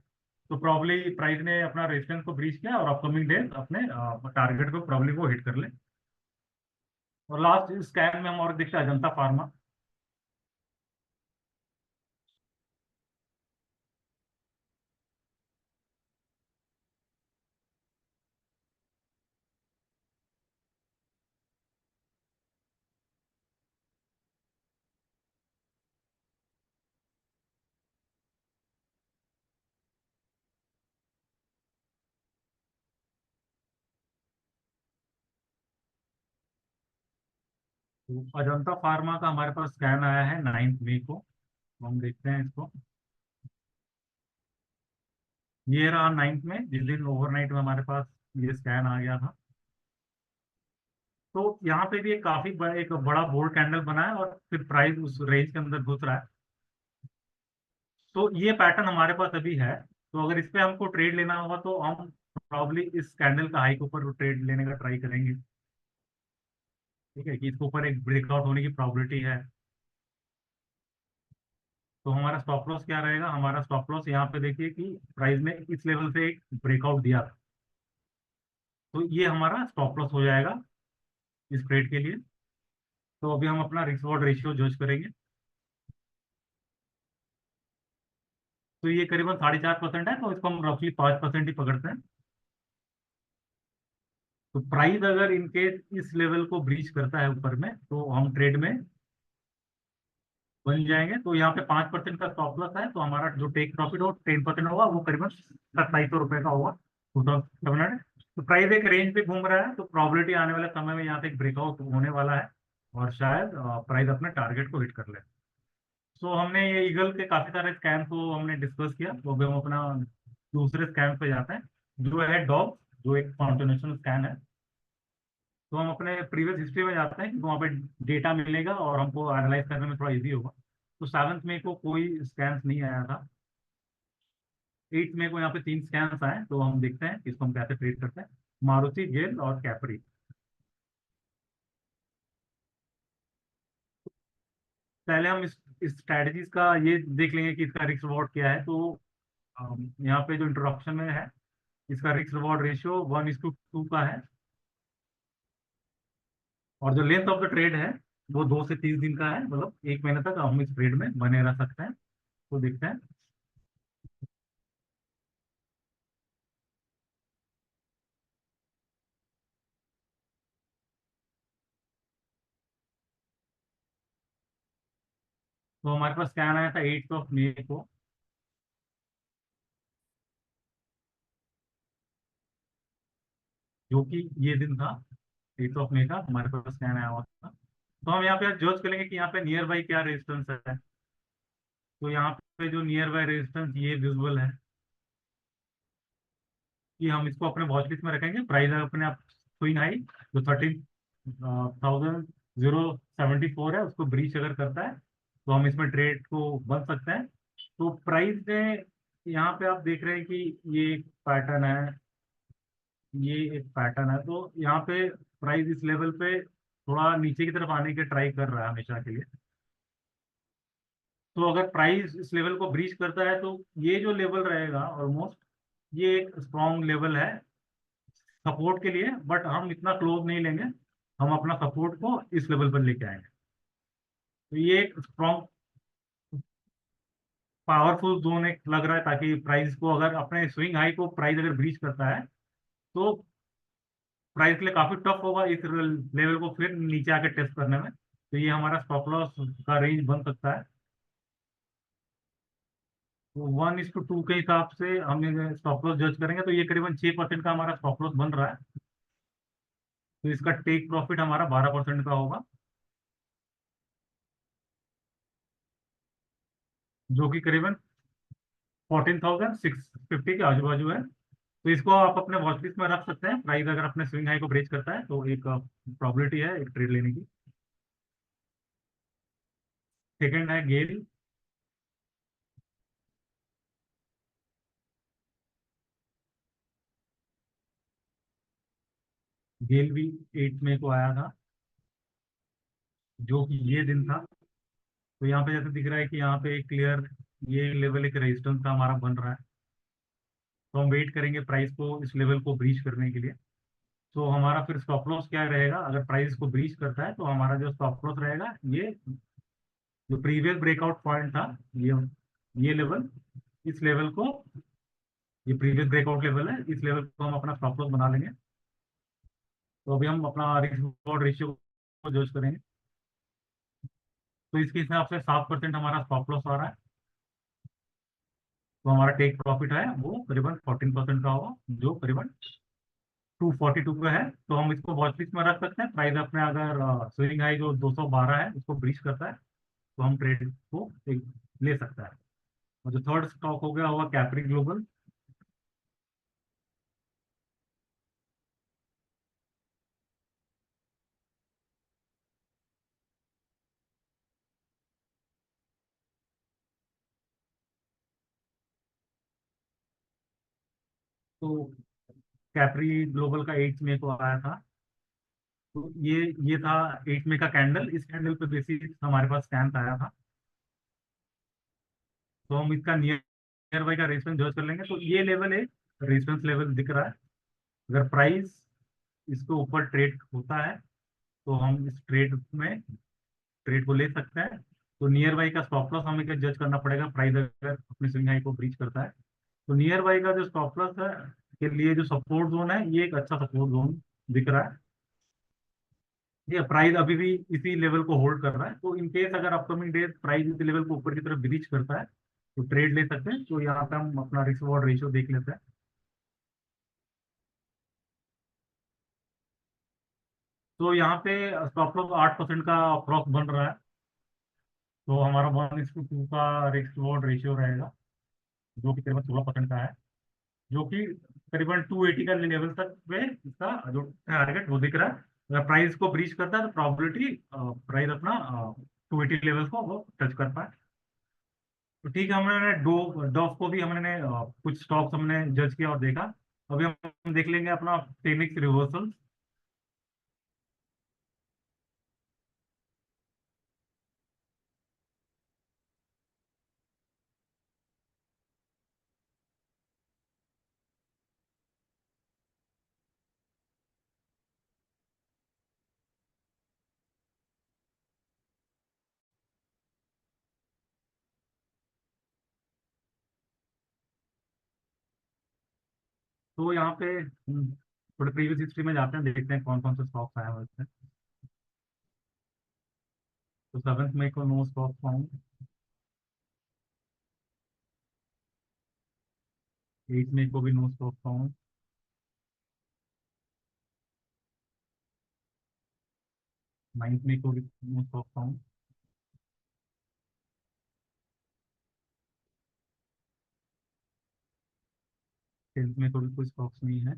तो प्रॉब्ली प्राइस ने अपना रेजिस्टेंस को ब्रीच किया और अपकमिंग डेज अपने टारगेट को प्रॉब्ली वो हिट कर ले। और लास्ट स्कैन में हम और देखते हैं अजंता फार्मा। तो अजंता फार्मा का हमारे पास स्कैन आया है 9 मई को, तो हम देखते हैं इसको। ये रहा 9 में, जिस दिन ओवरनाइट में हमारे पास ये स्कैन आ गया था। तो यहाँ पे भी एक बड़ा बोल्ड कैंडल बना है और फिर प्राइस उस रेंज के अंदर घुस रहा है। तो ये पैटर्न हमारे पास अभी है। तो अगर इस पे हमको ट्रेड लेना होगा तो हम प्रॉब्ली इस कैंडल का हाई के ऊपर ट्रेड लेने का ट्राई करेंगे। ठीक है, कि इसके ऊपर एक ब्रेकआउट होने की प्रॉबिलिटी है। तो हमारा स्टॉप लॉस क्या रहेगा? हमारा स्टॉप लॉस यहाँ पे देखिए कि प्राइस ने इस लेवल से एक ब्रेकआउट दिया था, तो ये हमारा स्टॉप लॉस हो जाएगा इस ट्रेड के लिए। तो अभी हम अपना रिस्क रॉड रेशियो जज करेंगे। तो ये करीबन 4.5% है, तो इसको हम रफली 5% ही पकड़ते हैं। तो प्राइस अगर इनकेस इस लेवल को ब्रीच करता है ऊपर में, तो हम ट्रेड में बन जाएंगे। तो यहाँ पे 5% का स्टॉप लॉस है, तो हमारा जो टेक प्रॉफिट हो 10% होगा, वो करीबन 2700 रुपये का होगा, 2700। तो प्राइस एक रेंज पे घूम रहा है, तो प्रॉबिलिटी आने वाले समय में यहाँ पे एक ब्रेकआउट होने वाला है और शायद प्राइस अपने टारगेट को हिट कर ले। सो हमने ये ईगल के काफी सारे स्कैम को हमने डिस्कस किया, तो अभी हम अपना दूसरे स्कैम पे जाते हैं, जो है डॉग, जो एक कॉन्टिन्यूशन स्कैम है। तो हम अपने प्रीवियस हिस्ट्री में जाते हैं, क्योंकि वहाँ पे डेटा मिलेगा और हमको एनालाइज करने में थोड़ा इजी होगा। तो 7 मई को कोई स्कैम्स नहीं आया था। 8 मई को यहाँ पे 3 स्कैम्स आए, तो हम देखते हैं इसको हम कैसे ट्रेड करते हैं। मारुति, गेल और कैपरी। पहले हम इस स्ट्रैटेजीज का ये देख लेंगे कि इसका रिस्क रिवॉर्ड क्या है। तो यहाँ पे जो इंट्रोडक्शन में है, इसका रिस्क रिवॉर्ड रेशियो 1:2 का है, और जो लेंथ ऑफ द ट्रेड है वो 2 से 30 दिन का है, मतलब 1 महीने तक हम इस ट्रेड में बने रह सकते हैं। तो देखते हैं। तो हमारे पास स्कैन आया था 8 मई को, जो कि ये दिन था 8 मई का, हमारे पास स्कैन आया हुआ था। तो हम यहाँ पे जज करेंगे कि यहाँ पे नियर बाई क्या रेजिस्टेंस है। तो यहाँ पे जो नियर बाई रेजिस्टेंस ये विजुअल है, कि हम इसको अपने वॉच लिस्ट में रखेंगे। प्राइस अपने आप स्विंग हाई जो 13,074 है, उसको ब्रीच अगर करता है तो हम इसमें ट्रेड को बन सकते हैं। तो प्राइस ने, यहाँ पे आप देख रहे हैं कि ये एक पैटर्न है, ये एक पैटर्न है। तो यहाँ पे प्राइस इस लेवल पे थोड़ा नीचे की तरफ आने के ट्राई कर रहा है हमेशा के लिए। तो अगर प्राइस इस लेवल को ब्रीच करता है, तो ये जो लेवल रहेगा ऑलमोस्ट, ये एक स्ट्रॉन्ग लेवल है सपोर्ट के लिए, बट हम इतना क्लोज नहीं लेंगे। हम अपना सपोर्ट को इस लेवल पर लेके आएंगे। तो ये एक स्ट्रॉन्ग पावरफुल जोन एक लग रहा है, ताकि प्राइस को अगर अपने स्विंग हाई को प्राइस अगर ब्रीच करता है, तो प्राइस के लिए काफी टफ होगा इस लेवल को फिर नीचे आके टेस्ट करने में। तो ये हमारा स्टॉप लॉस का रेंज बन सकता है। तो 1:2 के हिसाब से हम स्टॉप लॉस जज करेंगे, तो ये करीबन 6% का हमारा स्टॉप लॉस बन रहा है। तो इसका टेक प्रॉफिट हमारा 12% का होगा, जो कि करीबन 14,650 के आजू बाजू है। तो इसको आप अपने वॉच लिस्ट में रख सकते हैं। प्राइस अगर अपने स्विंग हाई को ब्रेच करता है, तो एक प्रॉबिलिटी है एक ट्रेड लेने की। सेकंड है गेल। गेल भी 8 मई को आया था, जो कि ये दिन था। तो यहाँ पे जैसे दिख रहा है कि यहाँ पे एक क्लियर ये लेवल एक रेजिस्टेंस का हमारा बन रहा है। तो हम वेट करेंगे प्राइस को इस लेवल को ब्रीच करने के लिए। तो हमारा फिर स्टॉप लॉस क्या रहेगा, अगर प्राइस को ब्रीच करता है तो हमारा जो स्टॉप लॉस रहेगा, ये जो प्रीवियस ब्रेकआउट पॉइंट था, ये लेवल, इस लेवल को, ये प्रीवियस ब्रेकआउट लेवल है, इस लेवल को हम अपना स्टॉप लॉस बना लेंगे। तो अभी हम अपना रिस्क रिवॉर्ड रेशियो को जज करेंगे। तो इसके हिसाब से 7% हमारा स्टॉप लॉस आ रहा है, तो हमारा टेक प्रॉफिट है वो करीबन 14% का होगा, जो करीबन 242 का है। तो हम इसको वॉच लिस्ट में रख सकते हैं। प्राइस अपने अगर स्विंग हाई जो 212 है उसको ब्रीच करता है तो हम ट्रेड को ले सकता है। और जो थर्ड स्टॉक हो गया होगा कैप्री ग्लोबल। तो कैप्री ग्लोबल का 8 मई को आया था। तो ये था 8 मई का कैंडल। इस कैंडल पे बेसिस हमारे पास स्कैन आया था। तो हम इसका नियर बाई का रेजिस्टेंस जज कर लेंगे। तो ये लेवल एक रेजिस्टेंस लेवल दिख रहा है। अगर प्राइस इसके ऊपर ट्रेड होता है तो हम इस ट्रेड को ले सकते हैं। तो नियर बाई का स्टॉप लॉस हमें क्या जज करना पड़ेगा, प्राइस अगर अपने स्विंग हाई को ब्रीच करता है। तो नियर बाई का जो स्टॉप लॉस है के लिए जो सपोर्ट जोन है, ये एक अच्छा सपोर्ट जोन दिख रहा है। ये प्राइस अभी भी इसी लेवल को होल्ड कर रहा है। तो इन केस अगर अपकमिंग डेज प्राइस इस लेवल को ऊपर की तरफ ब्रीच करता है तो ट्रेड ले सकते हैं। तो यहाँ पे हम अपना रिस्क रिवॉर्ड रेशियो देख लेते हैं। तो यहाँ पे स्टॉप लॉस 8% का अप्रॉक्स बन रहा है। तो हमारा 1:2 का रिस्क रिवॉर्ड रेशियो रहेगा, जो कि करीबन 16% का है, जो कि करीबन 280 का लेवल तक पे इसका जो टारगेट वो दिख रहा है। अगर प्राइस को ब्रीच करता है तो प्रॉबिलिटी प्राइस अपना 280 लेवल को वो टच कर पाए। तो ठीक है, हमने डो डॉफ को भी हमने कुछ स्टॉक्स हमने जज किया और देखा। अभी हम देख लेंगे अपना फेनिक्स रिवर्सल। तो यहाँ पे थोड़े प्रीवियस हिस्ट्री में जाते हैं, देखते हैं कौन कौन से स्टॉक्स आए हुए हैं। तो 7 मई को नो स्टॉक फाउंड, 8 मई को भी नो स्टॉक फाउंड, 9 मई को भी नो स्टॉक फाउंड, 10 मई को भी कोई स्टॉक्स नहीं है,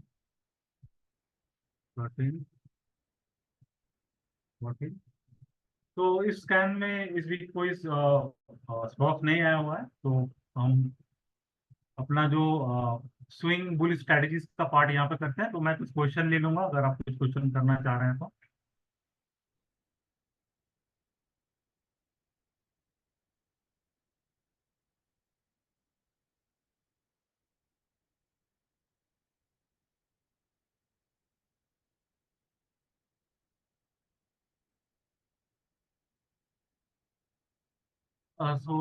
13, 14। तो इस स्कैन में इस वीक कोई स्टॉक नहीं आया हुआ है। तो हम अपना जो स्विंग बुल स्ट्रेटजीज का पार्ट यहाँ पे करते हैं। तो मैं कुछ क्वेश्चन ले लूंगा, अगर आप कुछ क्वेश्चन करना चाह रहे हैं तो। सो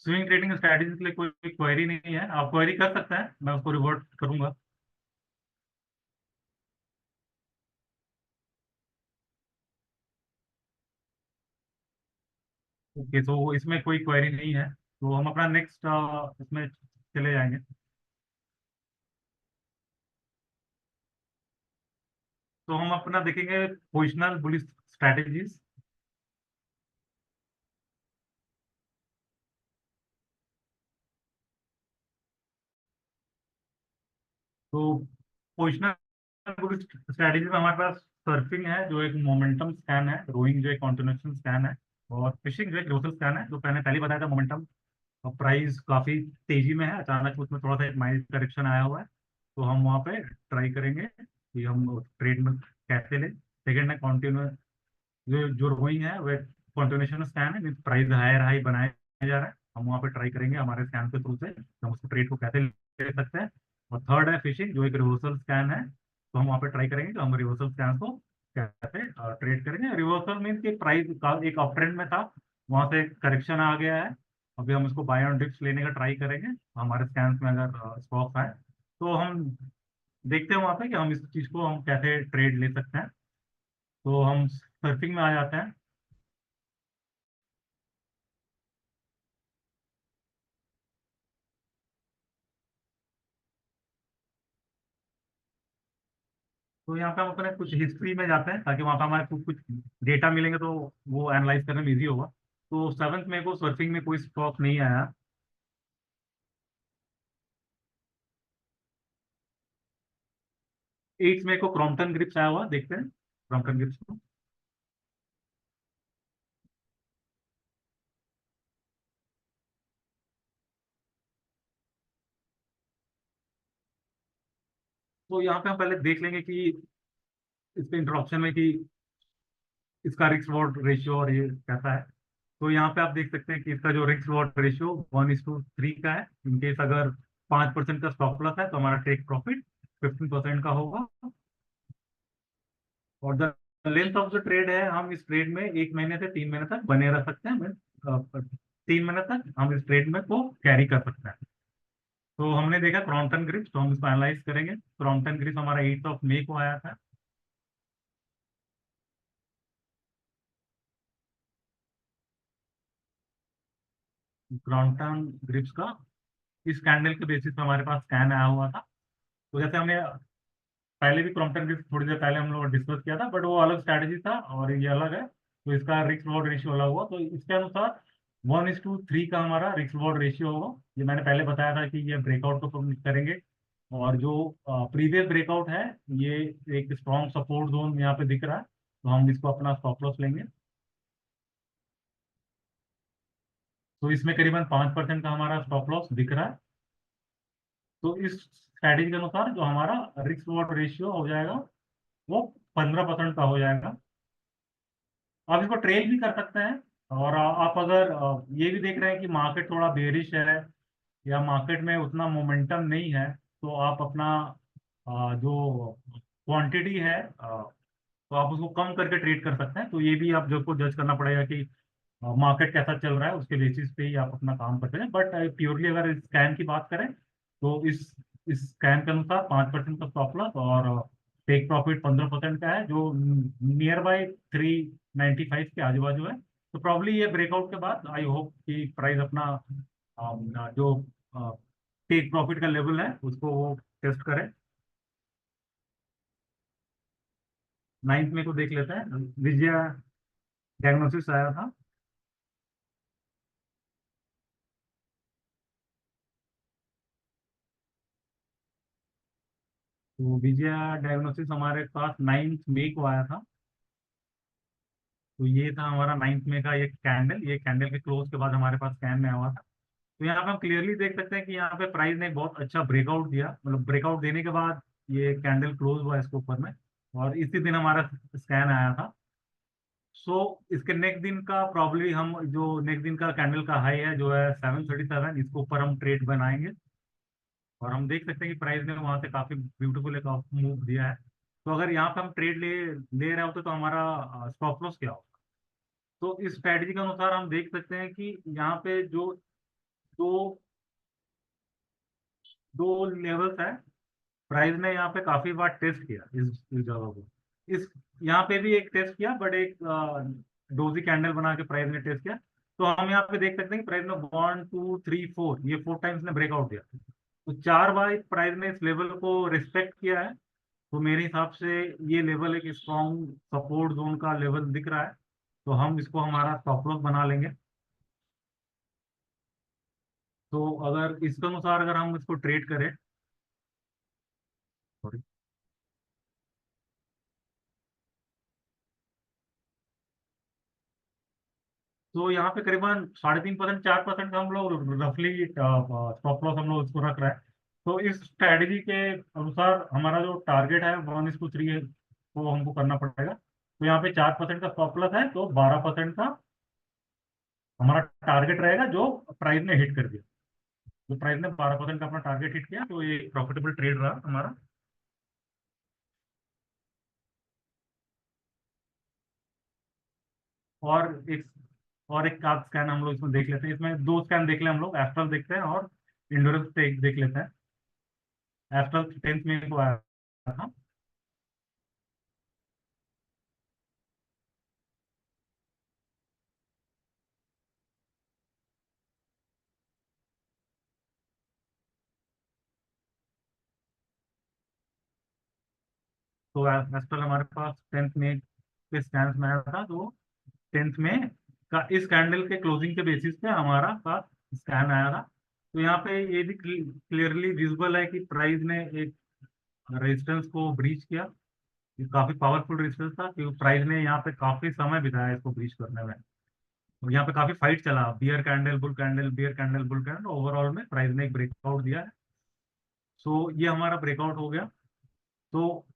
स्विंग ट्रेडिंग स्ट्रेटजीज के लिए कोई क्वेरी नहीं है, आप क्वेरी कर सकते हैं, मैं उसको रिवर्ट करूंगा। ओके, तो इसमें कोई क्वेरी नहीं है, तो हम अपना नेक्स्ट इसमें चले जाएंगे। तो हम अपना देखेंगे पोजिशनल बुलिश स्ट्रैटेजीज। तो पोजिशनल बुलिश स्ट्रैटेजी में हमारे पास सर्फिंग है जो एक मोमेंटम स्कैन है, रोइंग जो एक कंटिन्यूएशन स्कैन है, और फिशिंग जो एक ग्रोसर स्कैन है। जो मैंने पहले बताया था, मोमेंटम और प्राइस काफी तेजी में है, अचानक उसमें थोड़ा सा एक माइल्ड करेक्शन आया हुआ है। तो हम वहाँ पे ट्राई करेंगे कि हम ट्रेड में कैसे लें। सेकेंड है कॉन्टिन्यू, जो रोइंग है वह कंटिन्यूएशन स्कैन है, प्राइस हायर हाई बनाया जा रहा है। हम वहाँ पे ट्राई करेंगे हमारे स्कैन के थ्रू से हम उसको ट्रेड को कैसे ले सकते हैं। और थर्ड है फिशिंग, जो एक रिवर्सल स्कैन है। तो हम वहाँ पे ट्राई करेंगे कि हम रिवर्सल स्कैन को कैसे ट्रेड करेंगे। रिवर्सल मीन कि प्राइस का एक अप ट्रेंड में था, वहां से करेक्शन आ गया है, अभी हम इसको बाय ऑन डिप्स लेने का ट्राई करेंगे हमारे स्कैन्स में अगर स्टॉक है। तो हम देखते हैं वहां पे कि हम इस चीज को हम कैसे ट्रेड ले सकते हैं। तो हम सर्फिंग में आ जाते हैं। तो यहाँ पे हम अपने कुछ हिस्ट्री में जाते हैं, ताकि वहाँ पे हमारे कुछ डेटा मिलेंगे, तो वो एनालाइज करने में इजी होगा। तो 7 मई को सर्फिंग में कोई स्टॉक नहीं आया। 8 मई को क्रॉम्पटन ग्रिप्स आया हुआ, देखते हैं क्रॉम्पटन ग्रिप्स को। तो यहाँ पे हम पहले देख लेंगे कि इसके इंट्रोडक्शन में कि इसका रिस्क रिवॉर्ड रेशियो और ये कैसा है। तो यहाँ पे आप देख सकते हैं कि इसका जो रिस्क रिवॉर्ड रेशियो 1:3 का है। इनकेस अगर 5% का स्टॉप लॉस है तो हमारा टेक प्रॉफिट 15% का होगा। और the length of the trade है, हम इस ट्रेड में 1 महीने से 3 महीने तक बने रह सकते हैं। 3 महीने तक हम इस ट्रेड में को कैरी कर सकते हैं। तो हमने देखा क्रॉम्पटन ग्रिप्स, तो हम इसको एनालाइज करेंगे। क्रॉम्पटन ग्रिप्स हमारा 8 मई को आया था। क्रॉम्पटन ग्रिप्स का इस कैंडल के बेसिस पे हमारे पास स्कैन आया हुआ था। तो जैसे हमने पहले भी क्रॉम्पटन ग्रिप्स थोड़ी देर पहले हम लोग डिस्कस किया था, बट वो अलग स्ट्रैटेजी था और ये अलग है। तो इसका रिस्क रिवॉर्ड रेशियो अलग हुआ। तो इसके अनुसार 1:3 का हमारा रिस्क रिवॉर्ड रेशियो होगा। ये मैंने पहले बताया था कि ये ब्रेकआउट को हम करेंगे। और जो प्रीवियस ब्रेकआउट है, ये एक स्ट्रॉन्ग सपोर्ट जोन यहाँ पे दिख रहा है, तो हम इसको अपना स्टॉप लॉस लेंगे। तो इसमें करीबन 5% का हमारा स्टॉप लॉस दिख रहा है। तो इस स्ट्रैटेजी के अनुसार जो हमारा रिस्क रिवॉर्ड रेशियो हो जाएगा, वो 15% का हो जाएगा। आप इसको ट्रेल भी कर सकते हैं। और आप अगर ये भी देख रहे हैं कि मार्केट थोड़ा बेरिश है या मार्केट में उतना मोमेंटम नहीं है, तो आप अपना जो क्वांटिटी है, तो आप उसको कम करके ट्रेड कर सकते हैं। तो ये भी आप जो को जज करना पड़ेगा कि मार्केट कैसा चल रहा है, उसके बेसिस पे ही आप अपना काम करते हैं। बट प्योरली अगर स्कैन की बात करें, तो इस स्कैन के अनुसार 5% का स्टॉप लॉस और टेक प्रॉफिट 15% का है, जो नियर बाय 395 के आजू बाजू है। तो प्रॉब्ली ये ब्रेकआउट के बाद आई होप कि प्राइस अपना जो टेक प्रॉफिट का लेवल है उसको वो टेस्ट करे। 9 मई को देख लेते हैं। विजया डायग्नोसिस आया था। तो विजया डायग्नोसिस हमारे पास 9 मई को आया था। तो ये था हमारा 9 मई का ये कैंडल। ये कैंडल के क्लोज के बाद हमारे पास स्कैन में आया हुआ था। तो यहाँ पे हम क्लियरली देख सकते हैं कि यहाँ पे प्राइस ने बहुत अच्छा ब्रेकआउट दिया। मतलब ब्रेकआउट देने के बाद ये कैंडल क्लोज हुआ इसके ऊपर में, और इसी दिन हमारा स्कैन आया था। सो इसके नेक्स्ट दिन का प्रॉब्लली हम जो नेक्स्ट दिन का कैंडल का हाई है जो है 737, इसके ऊपर हम ट्रेड बनाएंगे। और हम देख सकते हैं कि प्राइस ने वहां से काफी ब्यूटीफुल एक मूव दिया है। तो अगर यहाँ पे हम ट्रेड ले ले रहे होते तो हमारा स्टॉप लॉस क्या होगा। तो इस स्ट्रैटेजी के अनुसार हम देख सकते हैं कि यहाँ पे जो दो दो लेवल्स है, प्राइस ने यहाँ पे काफी बार टेस्ट किया इस जगह को। इस यहाँ पे भी एक टेस्ट किया, बट एक डोजी कैंडल बना के प्राइस ने टेस्ट किया। तो हम यहाँ पे देख सकते हैं कि प्राइस ने 1 2 3 4 ये 4 टाइम्स ने ब्रेकआउट दिया। तो 4 बार प्राइस ने इस लेवल को रिस्पेक्ट किया है। तो मेरे हिसाब से ये लेवल एक स्ट्रॉन्ग सपोर्ट जोन का लेवल दिख रहा है। तो हम इसको हमारा स्टॉप लॉस बना लेंगे। तो अगर इसके अनुसार अगर हम इसको ट्रेड करें, तो यहाँ पे करीबन 3.5% 4% का हम लोग रफली स्टॉप लॉस हम लोग इसको रख रहे हैं। तो इस स्ट्रैटेजी के अनुसार हमारा जो टारगेट है 1:3 को हमको करना पड़ेगा। तो यहाँ पे 4% का स्टॉप लॉस है, तो 12% का हमारा टारगेट रहेगा जो प्राइस ने हिट कर दिया। तो प्राइस ने 12% का अपना टारगेट हिट किया, तो ये प्रॉफिटेबल ट्रेड रहा हमारा। और एक और एक कार्ड स्कैन हम लोग इसमें देख लेते हैं। इसमें दो स्कैन देख ले हम लोग, एस्ट्रल देखते हैं और इंडोरेंस देख लेते हैं। एस्ट्रल 10th में को आया था। तो एस्ट्रल हमारे पास 10th में के स्कैन में आया था, तो 10th में का इस कैंडल के क्लोजिंग के बेसिस पे हमारा का स्कैन आया था। तो यहाँ पे ये भी क्लियरली विजिबल है कि प्राइस ने एक रेजिस्टेंस को ब्रीच किया। ये काफी पावरफुल रेजिस्टेंस था, क्योंकि प्राइस ने यहाँ पे काफी समय बिताया इसको ब्रीच करने में। और यहाँ पे काफी फाइट चला, bear candle bull candle, bear candle bull candle, overall में प्राइस ने एक ब्रेकआउट दिया है। सो ये हमारा ब्रेकआउट हो गया। तो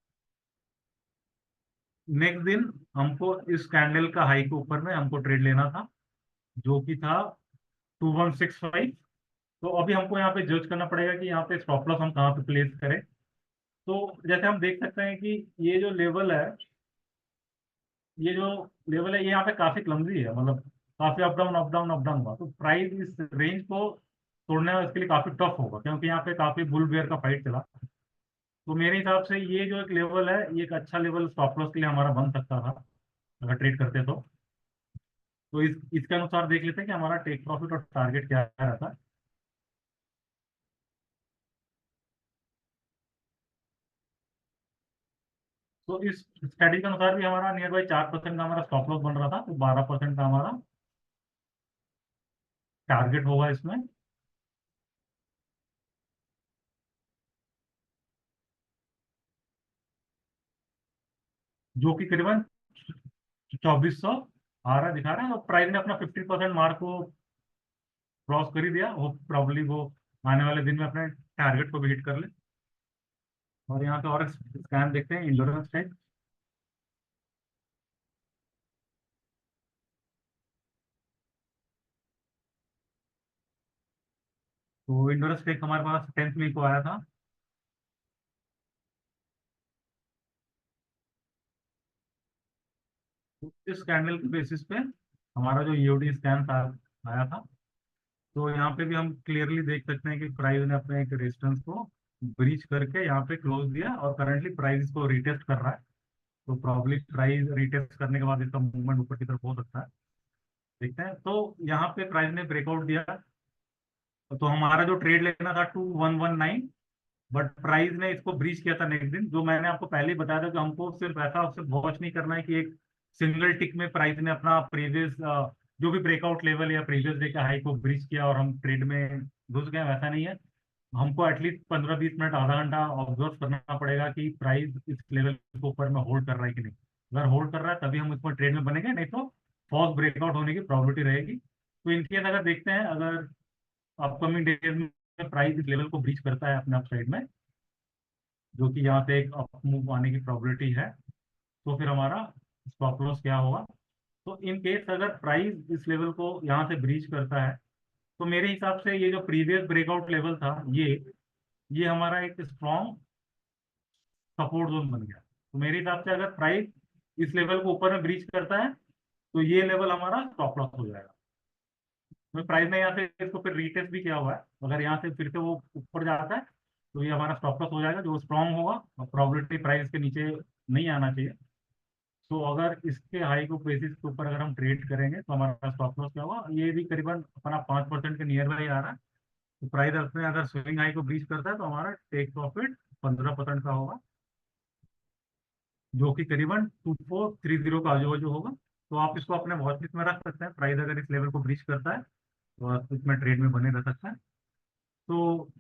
नेक्स्ट दिन हमको इस कैंडल का हाई के ऊपर में हमको ट्रेड लेना था, जो कि था 2165। तो अभी हमको यहाँ पे जज करना पड़ेगा कि यहाँ पे स्टॉप लॉस हम कहाँ पे प्लेस करें। तो जैसे हम देख सकते हैं कि ये जो लेवल है, ये जो लेवल है, ये यहाँ पे काफी क्लमजी है, मतलब काफी up down up down up down हुआ। तो प्राइस इस रेंज को तोड़ने में इसके लिए काफी टफ होगा, क्योंकि यहाँ पे काफी बुल बेयर का फाइट चला। तो मेरे हिसाब से ये जो एक लेवल है, ये एक अच्छा लेवल स्टॉप लॉस के लिए हमारा बन सकता था, अगर ट्रेड करते तो इसके अनुसार देख लेते हैं कि हमारा टेक प्रॉफिट और टारगेट क्या रहता है। तो इस स्ट्रेटेजी के अनुसार भी हमारा नियर बाई 4% का हमारा स्टॉप लॉस बन रहा था, तो 12% का हमारा टारगेट होगा इसमें, जो कि करीबन 2400 आ रहा दिखा रहा है। और प्राइस ने अपना 50% मार्क को क्रॉस कर ही दिया, वो प्रॉब्ली वो आने वाले दिन में अपने टारगेट को भी हिट कर ले। और यहाँ पे और स्कैन देखते हैं, इंडोरेंस टाइप। तो इंडोरेंस टेक हमारे पास 10th में को आया था। तो इस कैंडल के बेसिस पे हमारा जो ईओडी स्कैन था आया था। तो यहाँ पे भी हम क्लियरली देख सकते हैं कि प्राइस ने अपने एक रेजिस्टेंस को ब्रीच करके यहाँ पे क्लोज दिया, और करंटली प्राइस इसको रिटेस्ट कर रहा है। तो प्रॉब्ली प्राइस रिटेस्ट करने के बाद इसका मूवमेंट ऊपर की तरफ हो सकता है, देखते हैं। तो यहाँ पे प्राइस ने ब्रेकआउट दिया, तो हमारा जो ट्रेड लेना था 2119, बट प्राइस ने इसको ब्रीच किया था नेक्स्ट दिन। जो मैंने आपको पहले ही बताया था कि हमको सिर्फ ऐसा सिर्फ वॉच नहीं करना है कि एक सिंगल टिक में प्राइस ने अपना प्रीवियस जो भी ब्रेकआउट लेवल या प्रीवियस डे का हाई को ब्रीच किया और हम ट्रेड में घुस गए, वैसा नहीं है। हमको एटलीस्ट 15-20 मिनट, आधा घंटा ऑब्जर्व करना पड़ेगा कि प्राइस इस लेवल के ऊपर में होल्ड कर रहा है कि नहीं। अगर होल्ड कर रहा है तभी हम इसमें ट्रेड में बनेंगे, नहीं तो फॉल्स ब्रेकआउट होने की प्रोबेबिलिटी रहेगी। तो इनकेस अगर देखते हैं, अगर अपकमिंग डेज में प्राइस इस लेवल को ब्रीच करता है अपने अपसाइड में, जो कि यहाँ पे एक अप मूव आने की प्रोबेबिलिटी है, तो फिर हमारा स्टॉप लॉस क्या होगा। तो इन केस अगर प्राइस इस लेवल को यहाँ से ब्रीच करता है, तो मेरे हिसाब से ये जो प्रीवियस ब्रेकआउट लेवल था, ये हमारा एक स्ट्रॉन्ग सपोर्ट जोन बन गया। तो मेरे हिसाब से अगर प्राइस इस लेवल को ऊपर में ब्रीच करता है, तो ये लेवल हमारा स्टॉप लॉस हो जाएगा। तो प्राइस ने यहाँ से इसको फिर रीटेस्ट भी किया हुआ है, अगर यहाँ से फिर से वो ऊपर जाता है, तो ये हमारा स्टॉप लॉस हो जाएगा, जो स्ट्रॉन्ग होगा। और प्रोबेबिलिटी प्राइस के नीचे नहीं आना चाहिए। तो अगर इसके हाई को बेसिस के ऊपर अगर हम ट्रेड करेंगे, तो हमारा स्टॉप लॉस क्या होगा, ये भी करीबन अपना 5% के नियर बाई आ रहा है। तो प्राइस अपने अगर स्विंग हाई को ब्रीच करता है, तो हमारा टेक प्रॉफिट 15% का होगा, जो कि करीबन 2430 का आजू बाजू होगा। तो आप इसको अपने वॉच लिस्ट में रख सकते हैं, प्राइस अगर इस लेवल को ब्रीच करता है तो आप इसमें ट्रेड में बने रह सकते हैं। तो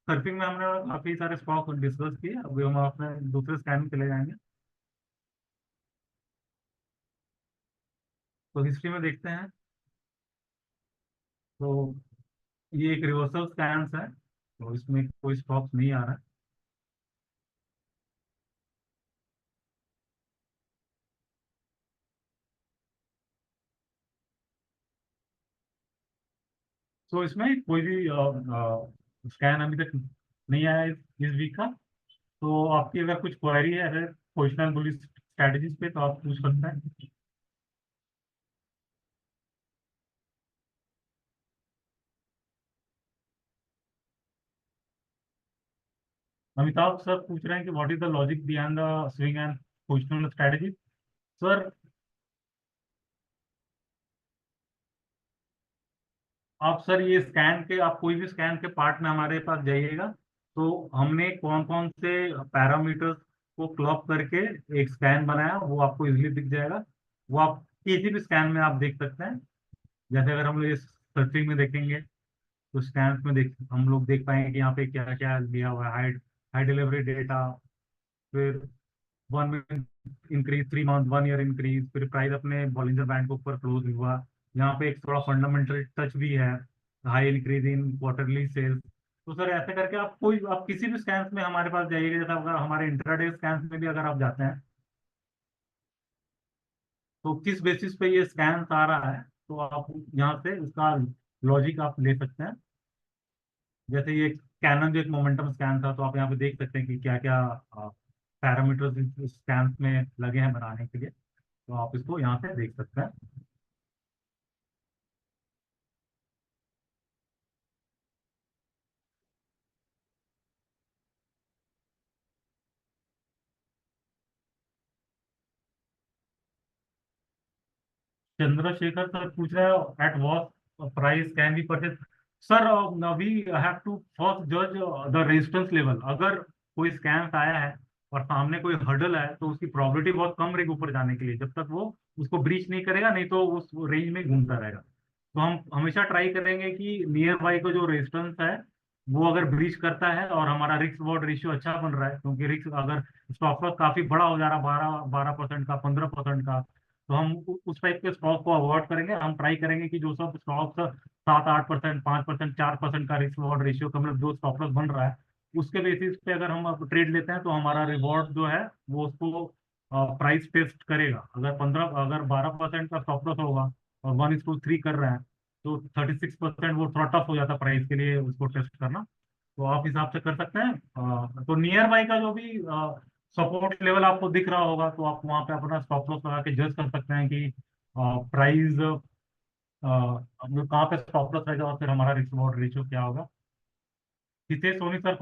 सर्फिंग में हमने काफी सारे स्टॉक डिस्कस किए, अभी हम अपने दूसरे स्कैन में चले जाएंगे। तो हिस्ट्री में देखते हैं, तो ये एक रिवर्सल स्कैन्स है, तो इसमें कोई स्टॉक्स नहीं आ रहा है। तो इसमें कोई भी स्कैन अभी तक नहीं आया इस वीक का। तो आपकी अगर कुछ क्वेरी है अगर पोजिशनल बुलिश स्ट्रेटजीज पे, तो आप पूछ सकते हैं। अमिताभ सर पूछ रहे हैं कि what is the logic behind the swing and positional strategy. Sir, आप सर ये स्कैन के, आप कोई भी स्कैन के पार्ट में हमारे पास जाइएगा, तो हमने कौन कौन से पैरामीटर्स को क्लब करके एक स्कैन बनाया, वो आपको इजीली दिख जाएगा। वो आप किसी भी स्कैन में आप देख सकते हैं। जैसे अगर हम लोग इस सर्चिंग में देखेंगे, तो स्कैन में देख हम लोग देख पाएंगे कि यहाँ पे क्या क्या दिया हुआ है। हाई हाई डिलीवरी डेटा, फिर 1 month increase, 3 month, 1 year increase, फिर प्राइस अपने बॉलिंजर बैंड के ऊपर क्लोज हुआ। यहाँ पे एक थोड़ा फंडामेंटल टच भी है, high increase in quarterly sales. तो सर ऐसे करके आप किसी भी स्कैन में हमारे पास जाइएगा, जैसे अगर हमारे इंट्राडे स्कैन में भी अगर आप जाते हैं, तो किस बेसिस पे ये स्कैन आ रहा है, तो आप यहाँ से उसका लॉजिक आप ले सकते हैं। जैसे ये कैनन जो एक मोमेंटम स्कैन था, तो आप यहाँ पे देख सकते हैं कि क्या क्या पैरामीटर्स इस स्कैन में लगे हैं बनाने के लिए। तो आप इसको यहाँ से देख सकते हैं। चंद्रशेखर सर पूछ रहे हैं at what price can be purchase. Sir, we have to first जज द रेजिस्टेंस लेवल। अगर कोई स्कैम आया है और सामने कोई हर्डल है, तो उसकी प्रोबेबिलिटी बहुत कम रहेगी ऊपर जाने के लिए, जब तक वो उसको ब्रीच नहीं करेगा, नहीं तो उस रेंज में घूमता रहेगा। तो हम हमेशा ट्राई करेंगे कि नियर बाई का जो रेजिस्टेंस है, वो अगर ब्रीच करता है और हमारा रिस्क रिवॉर्ड रेशियो अच्छा बन रहा है, क्योंकि रिस्क अगर स्टॉप लॉस काफी बड़ा हो जा रहा है, 12% का, 15% का, तो हम उस टाइप के स्टॉक को अवॉइड करेंगे। हम ट्राई करेंगे कि जो सब स्टॉक 7-8%, 5%, 4% का रिस्क रिवॉर्ड रेशियो का, मतलब जो स्टॉप लॉस बन रहा है, उसके बेसिस पे अगर हम ट्रेड लेते हैं, तो हमारा रिवॉर्ड जो है वो उसको प्राइस टेस्ट करेगा। अगर 12% का स्टॉप लॉस होगा और 1:3 कर रहे हैं, तो 36% वो थोड़ा टफ हो जाता है प्राइस के लिए उसको टेस्ट करना। तो आप हिसाब से कर सकते हैं। तो नियर बाई का जो भी सपोर्ट लेवल आपको दिख रहा होगा, तो आप वहां पे अपना स्टॉप लॉस लगा के जज कर सकते हैं कि प्राइस कहाँ पे स्टॉप लॉस रहेगा, और फिर हमारा रिस्क रिवॉर्ड रेशियो क्या होगा। हितेश सोनी सर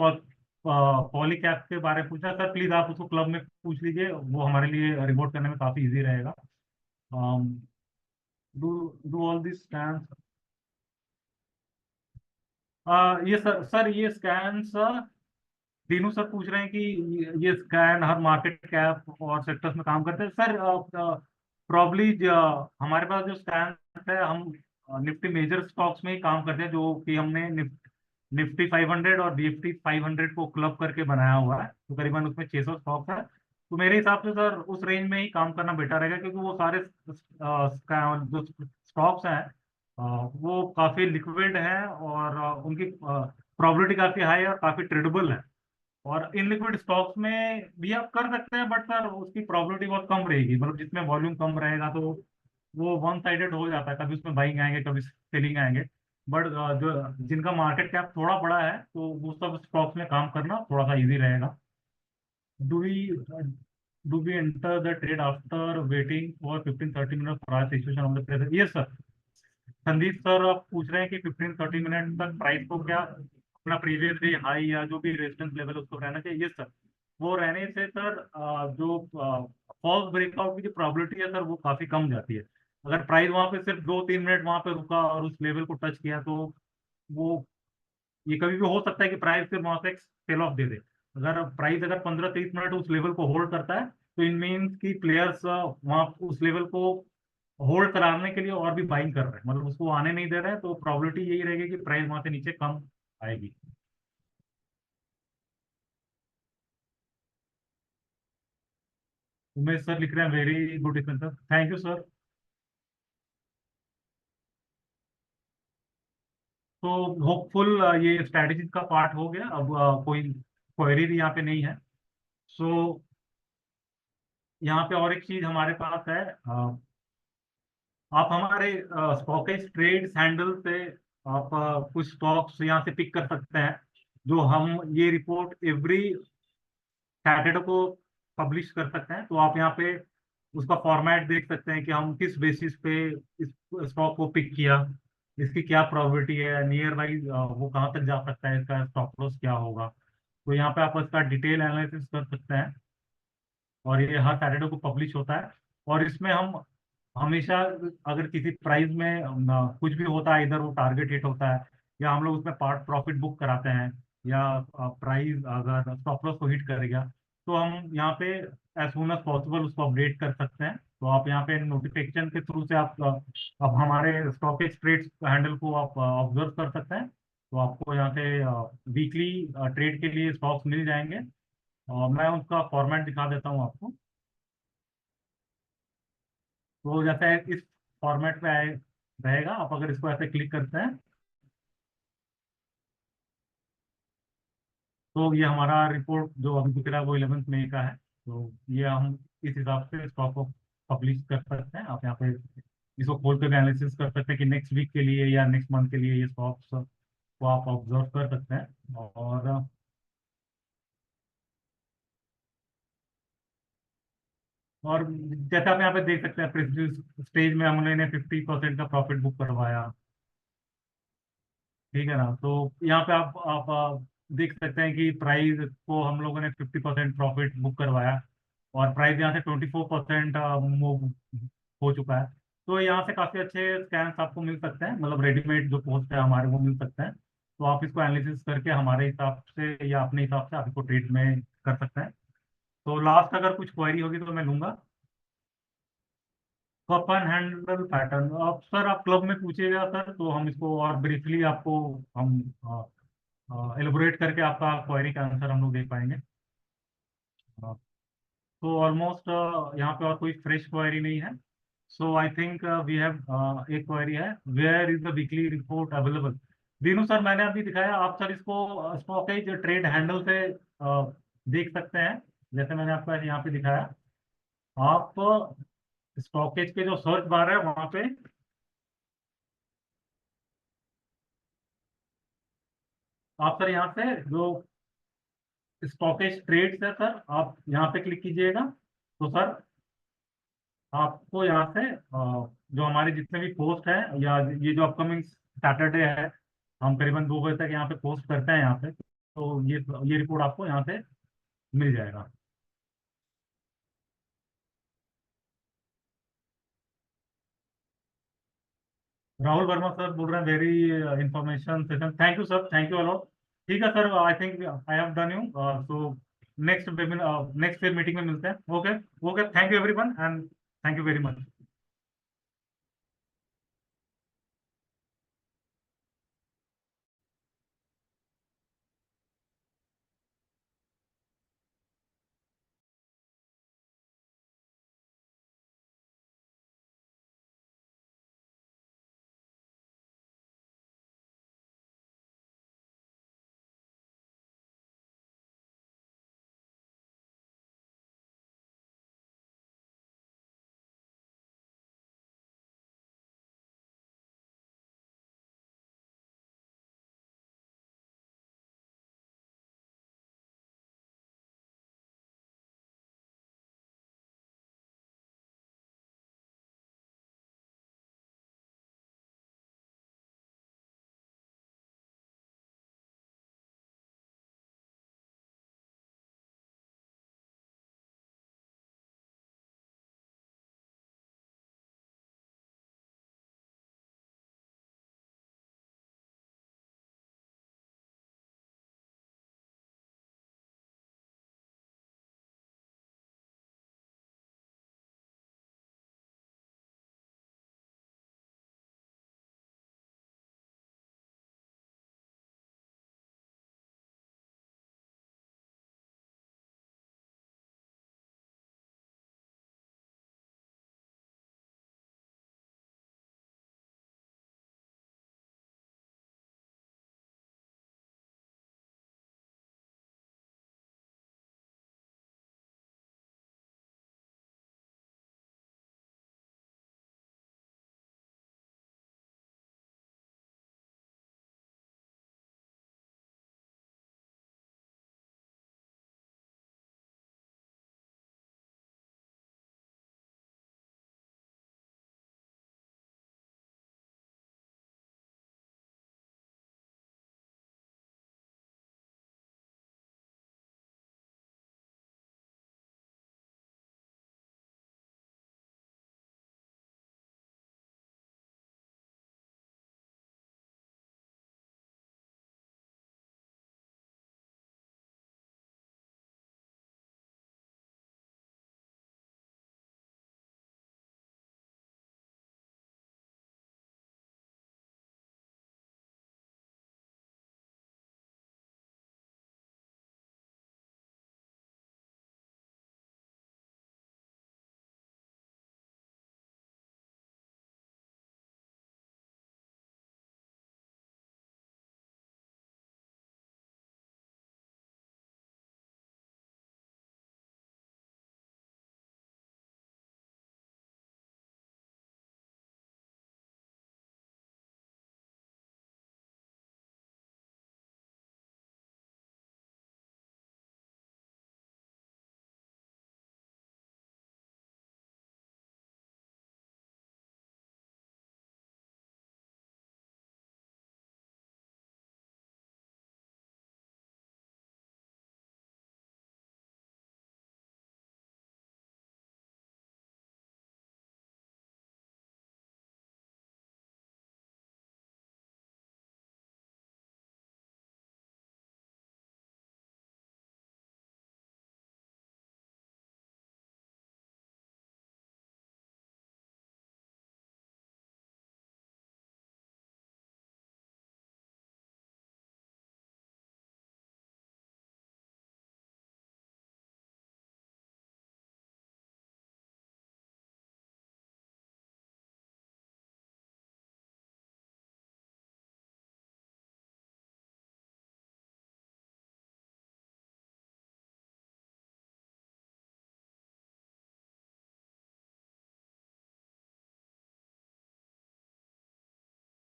पॉली कैप के बारे में पूछा। सर प्लीज आप उसको क्लब में पूछ लीजिए, वो हमारे लिए रिपोर्ट करने में काफी इजी रहेगा। Do do all this scan. ये सर ये स्कैन, तीनों सर पूछ रहे हैं कि ये स्कैन हर मार्केट कैप और सेक्टर्स में काम करते हैं। सर प्रॉब्ली हमारे पास जो स्कैन है, हम निफ्टी मेजर स्टॉक्स में ही काम करते हैं, जो कि हमने निफ्टी 500 और निफ्टी 500 को क्लब करके बनाया हुआ है। तो करीबन उसमें 600 स्टॉक्स है। तो मेरे हिसाब से सर उस रेंज में ही काम करना बेटर रहेगा, क्योंकि वो सारे जो स्टॉक्स हैं, वो काफी लिक्विड हैं, और उनकी प्रोबेबिलिटी काफी हाई है और काफी ट्रेडेबल है। और इन लिक्विड स्टॉक्स में भी आप कर सकते हैं, बट सर उसकी प्रोबेबिलिटी बहुत कम रहेगी, मतलब जिसमें वॉल्यूम कम रहेगा, तो वो वन साइडेड हो जाता है, कभी उसमें बाइंग आएंगे, कभी सेलिंग आएंगे। बट जो जिनका मार्केट कैप थोड़ा बड़ा है, तो वो सब स्टॉक्स में काम करना थोड़ा सा इजी रहेगा। Do we do we enter the trade after waiting for 15-30 minute price situation on the present? Yes sir. Sandeep sir आप पूछ रहे हैं कि 15-30 मिनट तक प्राइस को क्या अपना प्रीवियस डे हाई या जो भी रेजिस्टेंस लेवल उसको रहना चाहिए? सर वो रहने से सर जो फॉल्स ब्रेकआउट की जो प्रोबेबिलिटी है सर, वो काफी कम जाती है। अगर प्राइस वहां पे सिर्फ 2-3 मिनट वहां पे रुका और उस लेवल को टच किया, तो वो ये कभी भी हो सकता है कि प्राइस फिर वहां से एक सेल ऑफ दे दे। अगर 15-30 मिनट उस लेवल को होल्ड करता है, तो इन मीन्स की प्लेयर्स वहां उस लेवल को होल्ड कराने के लिए और भी बाइंग कर रहे हैं, मतलब उसको आने नहीं दे रहे हैं। तो प्रोबेबिलिटी यही रहेगी कि प्राइस वहां से नीचे कम आएगी। उमेश सर लिख रहे हैं very good sir, thank you sir. तो होपफुल ये स्ट्रैटेजी का पार्ट हो गया। अब कोई क्वेरी भी यहाँ पे नहीं है। सो यहाँ पे और एक चीज हमारे पास है। आप हमारे स्टॉकेज ट्रेड्स हैंडल से आप कुछ स्टॉक्स यहाँ से पिक कर सकते हैं, जो हम ये रिपोर्ट एवरी सैटरडे को पब्लिश कर सकते हैं। तो आप यहाँ पे उसका फॉर्मेट देख सकते हैं कि हम किस बेसिस पे इस स्टॉक को पिक किया, इसकी क्या प्रोबेबिलिटी है, नियर बाई वो कहाँ तक जा सकता है, इसका स्टॉप लॉस क्या होगा। तो यहाँ पे आप इसका डिटेल एनालिसिस कर सकते हैं, और ये हर सैटरडे को पब्लिश होता है। और इसमें हम हमेशा, अगर किसी प्राइस में कुछ भी होता है, इधर वो टारगेट हिट होता है, या हम लोग उसमें पार्ट प्रॉफिट बुक कराते हैं, या प्राइस अगर स्टॉप लॉस को हिट करेगा, तो हम यहाँ पे एज सुन एज पॉसिबल उसको अपडेट कर सकते हैं। तो आप यहाँ पे नोटिफिकेशन के थ्रू से आप अब हमारे स्टॉक एक्सट्रेड्स हैंडल को आप ऑब्जर्व कर सकते हैं। तो आपको यहाँ से वीकली ट्रेड के लिए स्टॉक्स मिल जाएंगे, और मैं उसका फॉर्मेट दिखा देता हूँ आपको। तो जैसे इस फॉर्मेट पे रहेगा, आप अगर इसको ऐसे क्लिक करते हैं, तो ये हमारा रिपोर्ट जो अभी दिख रहा है वो 11 मई का है। तो ये हम इस हिसाब से स्टॉक को पब्लिश कर सकते हैं। आप यहाँ पे इसको खोल कर एनालिसिस कर सकते हैं कि नेक्स्ट वीक के लिए या नेक्स्ट मंथ के लिए ये स्टॉक्स को आप ऑब्जर्व कर सकते हैं। और जैसे आप यहाँ पे देख सकते हैं, प्रीवियस स्टेज में हमने 50% का प्रॉफिट बुक करवाया, ठीक है ना। तो यहाँ पे आप देख सकते हैं कि प्राइस को हम लोगों ने 50% प्रॉफिट बुक करवाया, और प्राइस यहाँ से 24% मूव हो चुका है। तो यहाँ से काफी अच्छे स्कैन्स आपको मिल सकते हैं, मतलब रेडीमेड जो पोस्ट है हमारे वो मिल सकते हैं। तो आप इसको एनालिसिस करके हमारे हिसाब से या अपने हिसाब से आप इसको ट्रेड में कर सकते हैं। तो लास्ट अगर कुछ क्वेरी होगी तो मैं लूंगा। कप एंड हैंडल पैटर्न, आप सर आप क्लब में पूछिएगा सर, तो हम इसको और ब्रीफली आपको हम एलोबोरेट करके आपका क्वेरी का आंसर हम लोग दे पाएंगे। हाँ, तो ऑलमोस्ट यहाँ पे और कोई फ्रेश क्वेरी नहीं है। So I think we have एक क्वेरी है, where is the weekly report available. Dinu sir, मैंने अभी दिखाया, आप सर इसको स्टॉकेज ट्रेड हैंडल से देख सकते हैं। जैसे मैंने आपको यहाँ पे दिखाया, आप स्टॉकेज के जो सर्च बार है वहां पे आप सर यहाँ से जो स्टॉकेज ट्रेड्स है सर, आप यहाँ पे क्लिक कीजिएगा। तो सर आपको यहाँ से जो हमारे जितने भी पोस्ट है, या ये जो अपकमिंग सैटरडे है, हम करीबन 2 बजे तक यहाँ पे पोस्ट करते हैं यहाँ पे, तो ये रिपोर्ट आपको यहाँ से मिल जाएगा। राहुल वर्मा सर बोल रहे हैं, very information session, thank you sir, thank you a lot. ठीक है sir, I think I have done you. So next next फिर मीटिंग में मिलते हैं। Okay okay, thank you everyone, and thank you very much.